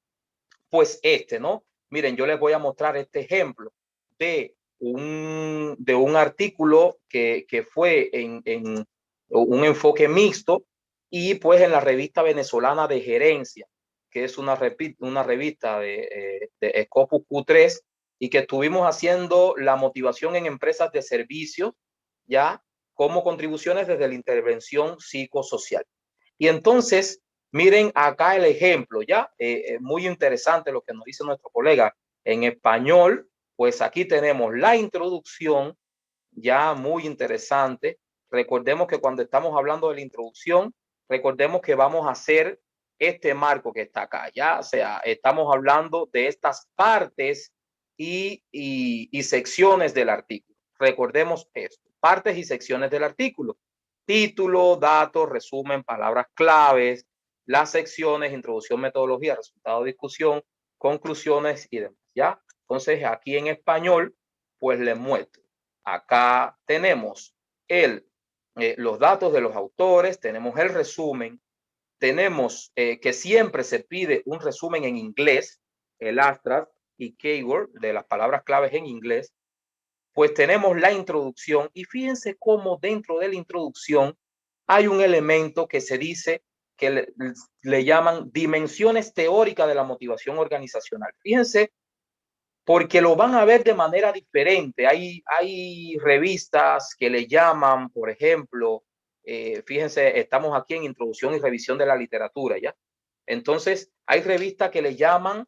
pues ¿no? Miren, yo les voy a mostrar este ejemplo de un artículo que fue en un enfoque mixto y pues en la revista venezolana de gerencia, que es una revista de Scopus Q3, y que estuvimos haciendo la motivación en empresas de servicios, ya, como contribuciones desde la intervención psicosocial. Y entonces, miren acá el ejemplo, ya, muy interesante lo que nos dice nuestro colega en español. Pues aquí tenemos la introducción, ya muy interesante. Recordemos que cuando estamos hablando de la introducción, recordemos que vamos a hacer este marco que está acá, ya, o sea, estamos hablando de estas partes y secciones del artículo. Recordemos esto, partes y secciones del artículo: título, datos, resumen, palabras claves, las secciones, introducción, metodología, resultado, discusión, conclusiones y demás, ¿ya? Entonces, aquí en español, pues les muestro. Acá tenemos los datos de los autores, tenemos el resumen, tenemos que siempre se pide un resumen en inglés, el abstract y keyword de las palabras claves en inglés. Pues tenemos la introducción, y fíjense cómo dentro de la introducción hay un elemento que se dice que le llaman dimensiones teóricas de la motivación organizacional. Fíjense, porque lo van a ver de manera diferente. Hay revistas que le llaman, por ejemplo, fíjense, estamos aquí en introducción y revisión de la literatura, ¿ya? Entonces, hay revistas que le llaman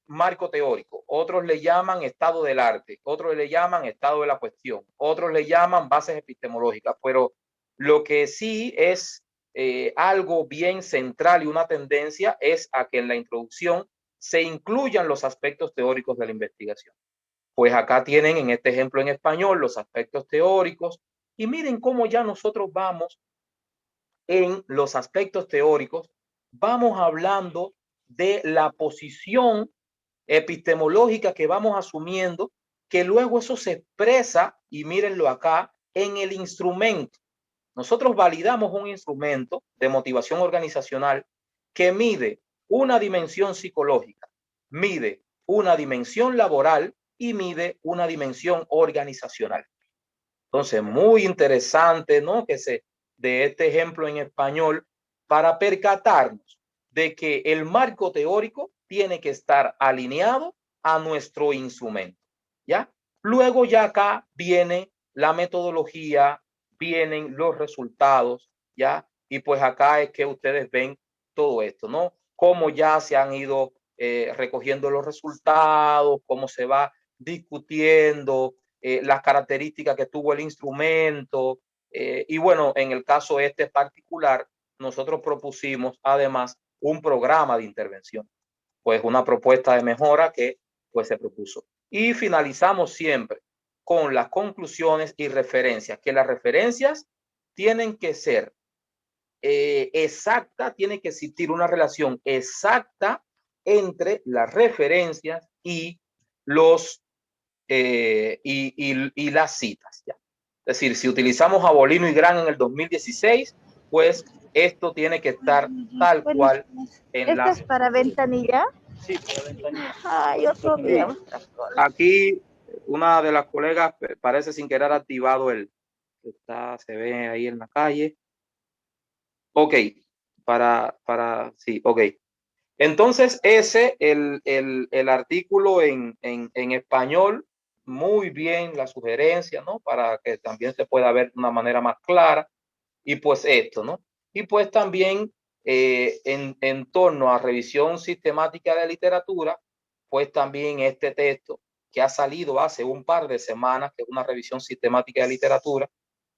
marco teórico, otros le llaman estado del arte, otros le llaman estado de la cuestión, otros le llaman bases epistemológicas, pero lo que sí es algo bien central y una tendencia es a que en la introducción se incluyan los aspectos teóricos de la investigación. Pues acá tienen en este ejemplo en español los aspectos teóricos, y miren cómo ya nosotros vamos en los aspectos teóricos, vamos hablando de la posición epistemológica que vamos asumiendo, que luego eso se expresa, y mírenlo acá, en el instrumento. Nosotros validamos un instrumento de motivación organizacional que mide una dimensión psicológica, mide una dimensión laboral y mide una dimensión organizacional. Entonces, muy interesante, ¿no? De este ejemplo en español, para percatarnos de que el marco teórico tiene que estar alineado a nuestro instrumento, ¿ya? Luego ya acá viene la metodología, vienen los resultados, ¿ya? Y pues acá es que ustedes ven todo esto, ¿no? Cómo ya se han ido recogiendo los resultados, cómo se va discutiendo, las características que tuvo el instrumento. Y bueno, en el caso este particular, nosotros propusimos además un programa de intervención, pues una propuesta de mejora que pues se propuso. Y finalizamos siempre con las conclusiones y referencias, que las referencias tienen que ser exactas, tiene que existir una relación exacta entre las referencias y las citas, ¿ya? Es decir, si utilizamos a Bolino y Gran en el 2016, pues esto tiene que estar tal cual en ¿Esta es para ventanilla? Sí, para ventanilla. Ay, otro día. Sí. Aquí una de las colegas parece sin querer activado se ve ahí en la calle. Ok, sí, ok. Entonces el artículo en español, muy bien la sugerencia, ¿no? Para que también se pueda ver de una manera más clara. Y pues esto, ¿no? Y pues también en torno a revisión sistemática de literatura, pues también este texto que ha salido hace un par de semanas, que es una revisión sistemática de literatura,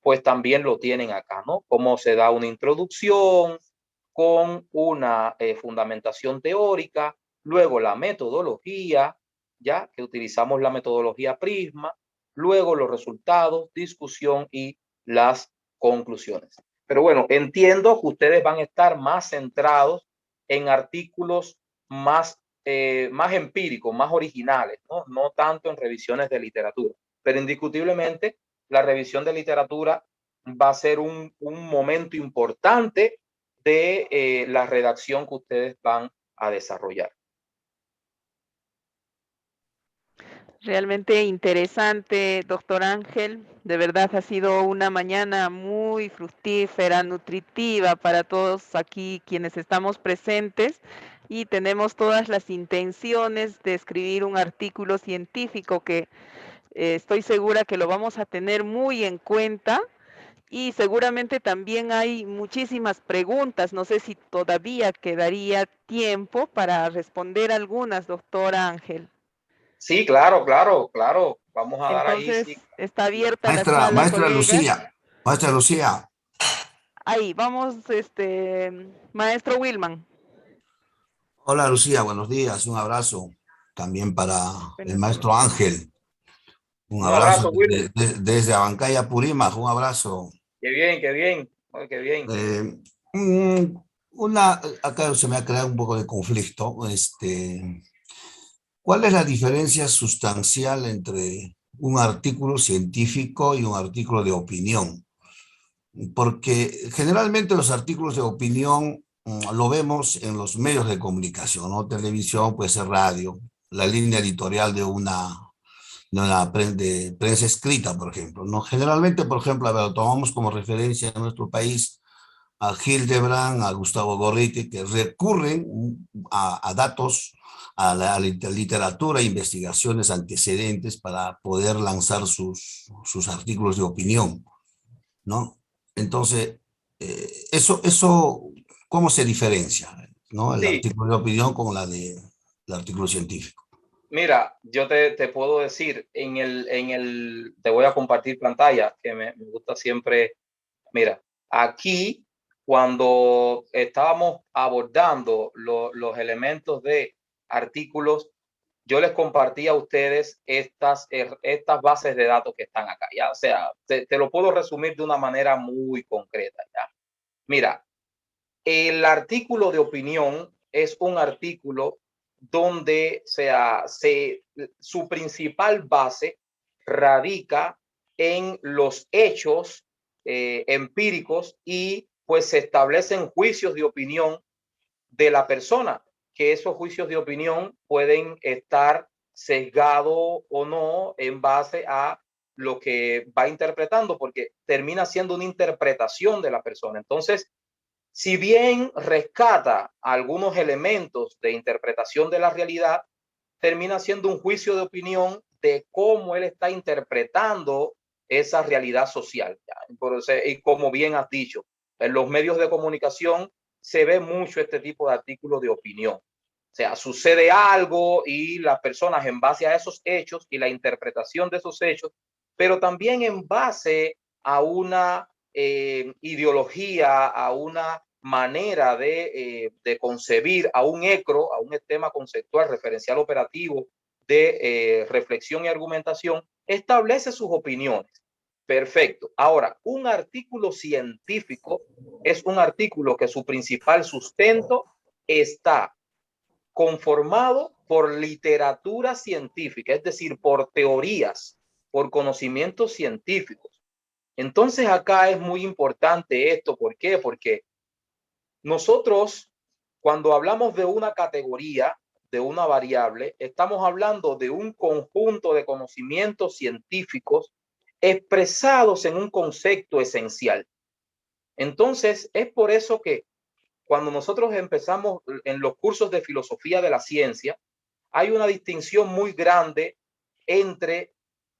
pues también lo tienen acá, ¿no? Cómo se da una introducción con una fundamentación teórica, luego la metodología, ya que utilizamos la metodología Prisma, luego los resultados, discusión y las conclusiones. Pero bueno, entiendo que ustedes van a estar más centrados en artículos más empíricos, más originales, ¿no? No tanto en revisiones de literatura, pero indiscutiblemente la revisión de literatura va a ser un momento importante de la redacción que ustedes van a desarrollar. Realmente interesante, doctor Ángel. De verdad ha sido una mañana muy fructífera, nutritiva para todos aquí quienes estamos presentes y tenemos todas las intenciones de escribir un artículo científico que estoy segura que lo vamos a tener muy en cuenta y seguramente también hay muchísimas preguntas. No sé si todavía quedaría tiempo para responder algunas, doctor Ángel. Sí, claro, claro, claro. Vamos a dar ahí, Entonces, sí. está abierta la Maestra, sala, maestra colegas. Lucía. Ahí, vamos, maestro Wilman. Hola Lucía, buenos días, un abrazo también para el Buenos días. maestro Ángel. Un Un abrazo abrazo, Wilmer. desde Abancaya, Purímac, un abrazo. Qué bien, qué bien. Ay, qué bien. Acá se me ha creado un poco de conflicto. ¿Cuál es la diferencia sustancial entre un artículo científico y un artículo de opinión? Porque generalmente los artículos de opinión lo vemos en los medios de comunicación, ¿no? Televisión, puede ser radio, la línea editorial de prensa escrita, por ejemplo, ¿no? Generalmente, por ejemplo, a ver, tomamos como referencia en nuestro país a Hildebrand, a Gustavo Gorriti, que recurren a datos, a la literatura, investigaciones antecedentes para poder lanzar sus artículos de opinión, ¿no? Entonces, eso, ¿cómo se diferencia, ¿no? El Sí, artículo de opinión con el artículo científico. mira, yo te puedo decir, te voy a compartir pantalla, que me gusta siempre. Mira, aquí cuando estábamos abordando los elementos de artículos, yo les compartí a ustedes estas bases de datos que están acá, ya, o sea, te lo puedo resumir de una manera muy concreta, ya. Mira, el artículo de opinión es un artículo donde su principal base radica en los hechos empíricos y pues se establecen juicios de opinión de la persona, que esos juicios de opinión pueden estar sesgados o no en base a lo que va interpretando, porque termina siendo una interpretación de la persona. Entonces, si bien rescata algunos elementos de interpretación de la realidad, termina siendo un juicio de opinión de cómo él está interpretando esa realidad social. Y como bien has dicho, en los medios de comunicación se ve mucho este tipo de artículos de opinión. O sea, sucede algo y las personas en base a esos hechos y la interpretación de esos hechos, pero también en base a una ideología, a una manera de concebir, a un ECRO, a un esquema conceptual referencial operativo de reflexión y argumentación, establece sus opiniones. Perfecto. Ahora, un artículo científico es un artículo que su principal sustento está conformado por literatura científica, es decir, por teorías, por conocimientos científicos. Entonces acá es muy importante esto. ¿Por qué? Porque nosotros, cuando hablamos de una categoría, de una variable, estamos hablando de un conjunto de conocimientos científicos expresados en un concepto esencial. Entonces, es por eso que cuando nosotros empezamos en los cursos de filosofía de la ciencia, hay una distinción muy grande entre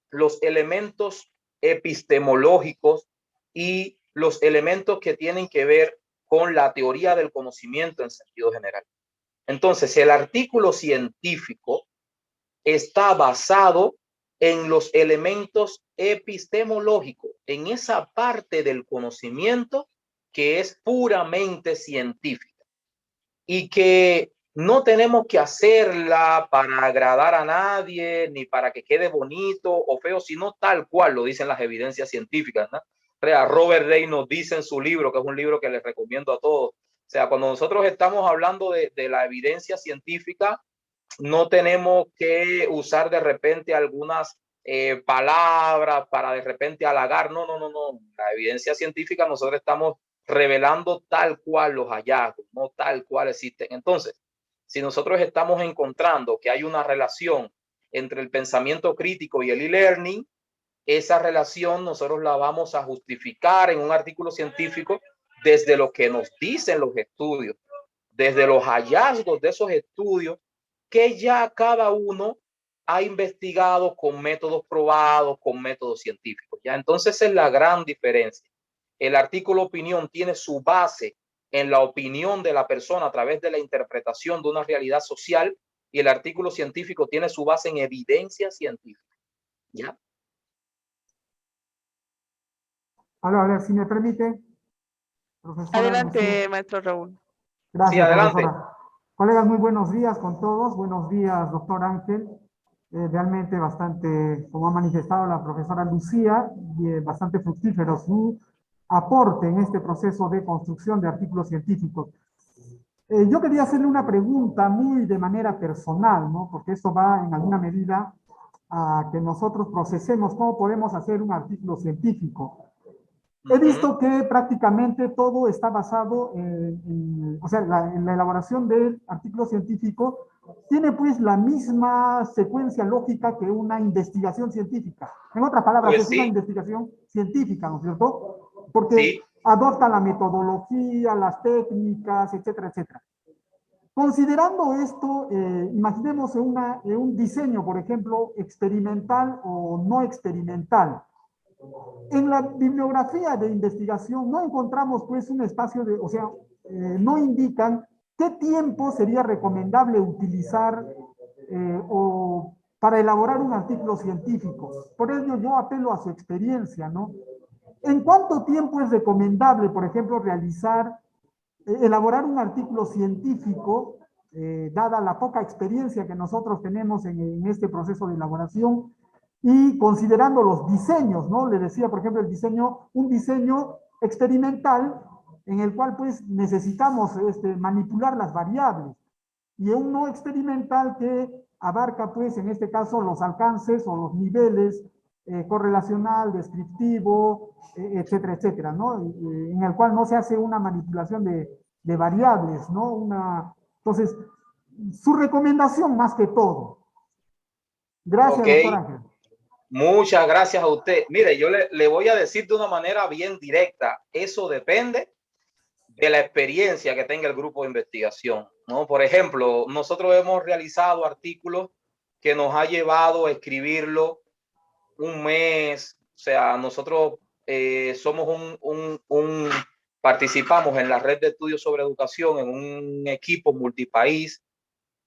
los elementos epistemológicos y los elementos que tienen que ver con la teoría del conocimiento en sentido general. Entonces, el artículo científico está basado en los elementos epistemológicos, en esa parte del conocimiento que es puramente científica y que no tenemos que hacerla para agradar a nadie, ni para que quede bonito o feo, sino tal cual lo dicen las evidencias científicas, ¿no? Robert Day nos dice en su libro, que es un libro que les recomiendo a todos. O sea, cuando nosotros estamos hablando de la evidencia científica, no tenemos que usar de repente algunas palabras para de repente halagar. No. La evidencia científica, nosotros estamos revelando tal cual los hallazgos, no tal cual existen. Entonces, si nosotros estamos encontrando que hay una relación entre el pensamiento crítico y el e-learning, esa relación nosotros la vamos a justificar en un artículo científico desde lo que nos dicen los estudios, desde los hallazgos de esos estudios que ya cada uno ha investigado con métodos probados, con métodos científicos. ¿Ya? Entonces es la gran diferencia. El artículo opinión tiene su base en la opinión de la persona a través de la interpretación de una realidad social, y el artículo científico tiene su base en evidencia científica. ¿Ya? A ver, si me permite, profesora. Adelante, maestro Raúl. Gracias, sí, adelante. profesora. Colegas, muy buenos días con todos. Buenos días, doctor Ángel. Realmente bastante, como ha manifestado la profesora Lucía, bastante fructífero su aporte en este proceso de construcción de artículos científicos. Yo quería hacerle una pregunta muy de manera personal, ¿no? Porque esto va en alguna medida a que nosotros procesemos cómo podemos hacer un artículo científico. He visto que prácticamente todo está basado en la elaboración del artículo científico tiene pues la misma secuencia lógica que una investigación científica. En otras palabras, Pues es sí. una investigación científica, ¿no es cierto? Porque Sí. adopta la metodología, las técnicas, etcétera, etcétera. Considerando esto, imaginemos un diseño, por ejemplo, experimental o no experimental. En la bibliografía de investigación no encontramos pues un espacio de, no indican qué tiempo sería recomendable utilizar o para elaborar un artículo científico. Por ello yo apelo a su experiencia, ¿no? ¿En cuánto tiempo es recomendable, por ejemplo, elaborar un artículo científico, dada la poca experiencia que nosotros tenemos en este proceso de elaboración? Y considerando los diseños, ¿no? Le decía, por ejemplo, un diseño experimental en el cual pues necesitamos manipular las variables, y un no experimental que abarca pues en este caso los alcances o los niveles correlacional, descriptivo, etcétera, etcétera, ¿no? En el cual no se hace una manipulación de variables, ¿no? Entonces, su recomendación más que todo. Gracias, doctor Ángel. Muchas gracias a usted. Mire, yo le voy a decir de una manera bien directa, eso depende de la experiencia que tenga el grupo de investigación, ¿no? Por ejemplo, nosotros hemos realizado artículos que nos ha llevado a escribirlo un mes. O sea, nosotros somos participamos en la red de estudios sobre educación en un equipo multipaís,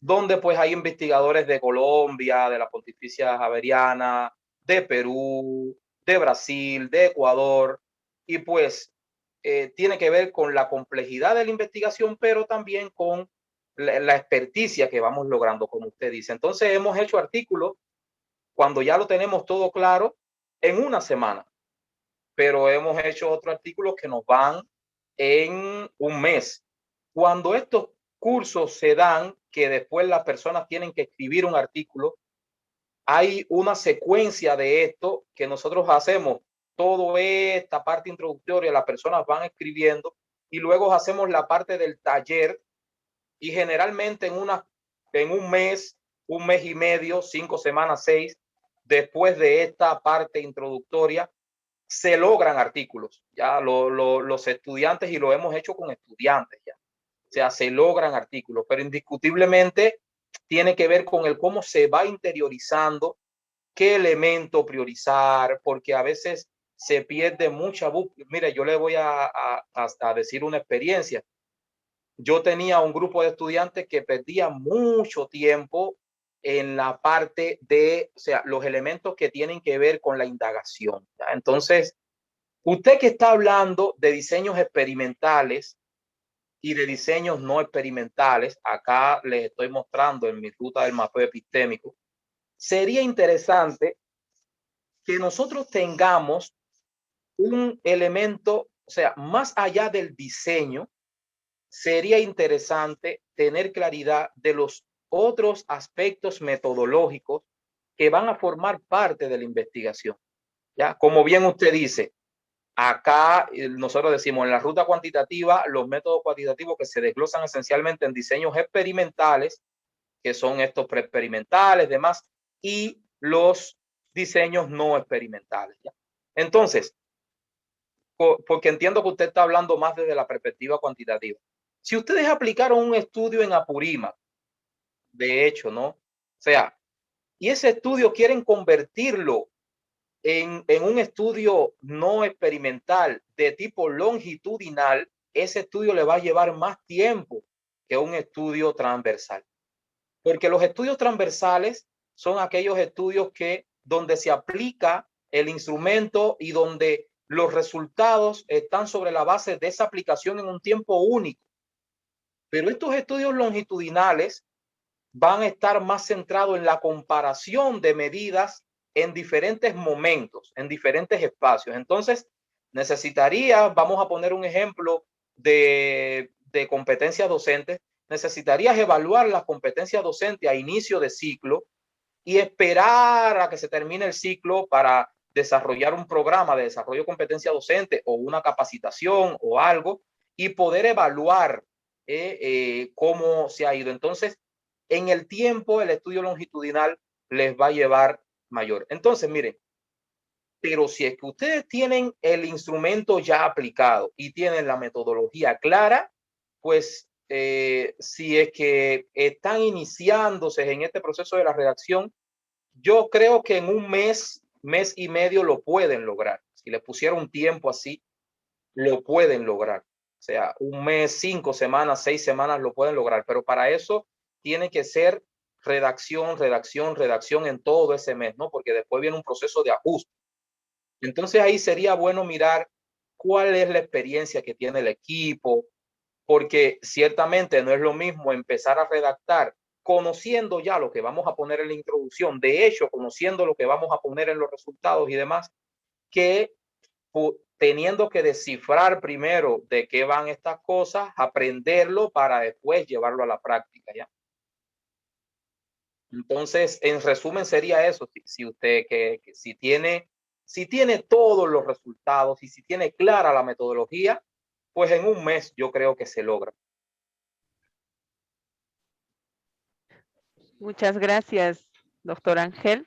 donde pues hay investigadores de Colombia, de la Pontificia Javeriana, de Perú, de Brasil, de Ecuador, y pues tiene que ver con la complejidad de la investigación, pero también con la experticia que vamos logrando, como usted dice. Entonces hemos hecho artículos cuando ya lo tenemos todo claro en una semana, pero hemos hecho otros artículos que nos van en un mes. Cuando estos cursos se dan, que después las personas tienen que escribir un artículo, hay una secuencia de esto que nosotros hacemos. Todo esta parte introductoria, las personas van escribiendo, y luego hacemos la parte del taller, y generalmente en un mes y medio, 5 semanas, 6, después de esta parte introductoria, se logran artículos. Ya los estudiantes, y lo hemos hecho con estudiantes ya. O sea, se logran artículos, pero indiscutiblemente tiene que ver con el cómo se va interiorizando, qué elemento priorizar, porque a veces se pierde mucha búsqueda. Mire, yo le voy a decir una experiencia. Yo tenía un grupo de estudiantes que perdía mucho tiempo en la parte de, o sea, los elementos que tienen que ver con la indagación, ¿ya? Entonces, usted que está hablando de diseños experimentales y de diseños no experimentales, acá les estoy mostrando en mi ruta del mapeo epistémico, sería interesante que nosotros tengamos un elemento, o sea, más allá del diseño, sería interesante tener claridad de los otros aspectos metodológicos que van a formar parte de la investigación. ¿Ya? Como bien usted dice, acá nosotros decimos en la ruta cuantitativa, los métodos cuantitativos que se desglosan esencialmente en diseños experimentales, que son estos preexperimentales, demás, y los diseños no experimentales. ¿Ya? Entonces, porque entiendo que usted está hablando más desde la perspectiva cuantitativa. Si ustedes aplicaron un estudio en Apurímac, de hecho, ¿no? O sea, y ese estudio quieren convertirlo en un estudio no experimental de tipo longitudinal, ese estudio le va a llevar más tiempo que un estudio transversal. Porque los estudios transversales son aquellos estudios donde se aplica el instrumento y donde los resultados están sobre la base de esa aplicación en un tiempo único. Pero estos estudios longitudinales van a estar más centrados en la comparación de medidas en diferentes momentos, en diferentes espacios. Entonces, vamos a poner un ejemplo de competencias docentes, necesitarías evaluar las competencias docentes a inicio de ciclo y esperar a que se termine el ciclo para desarrollar un programa de desarrollo de competencia docente o una capacitación o algo y poder evaluar cómo se ha ido. Entonces, en el tiempo, el estudio longitudinal les va a llevar mayor. Entonces, miren, pero si es que ustedes tienen el instrumento ya aplicado y tienen la metodología clara, pues si es que están iniciándose en este proceso de la redacción, yo creo que en un mes, mes y medio lo pueden lograr. Si le pusieron un tiempo así, lo pueden lograr. O sea, un mes, 5 semanas, 6 semanas lo pueden lograr. Pero para eso tiene que ser redacción, redacción, redacción en todo ese mes, ¿no? Porque después viene un proceso de ajuste. Entonces ahí sería bueno mirar cuál es la experiencia que tiene el equipo, porque ciertamente no es lo mismo empezar a redactar conociendo ya lo que vamos a poner en la introducción, de hecho, conociendo lo que vamos a poner en los resultados y demás, que teniendo que descifrar primero de qué van estas cosas, aprenderlo para después llevarlo a la práctica, ¿ya? Entonces, en resumen sería eso, si usted si tiene todos los resultados y si tiene clara la metodología, pues en un mes yo creo que se logra. Muchas gracias, doctor Ángel.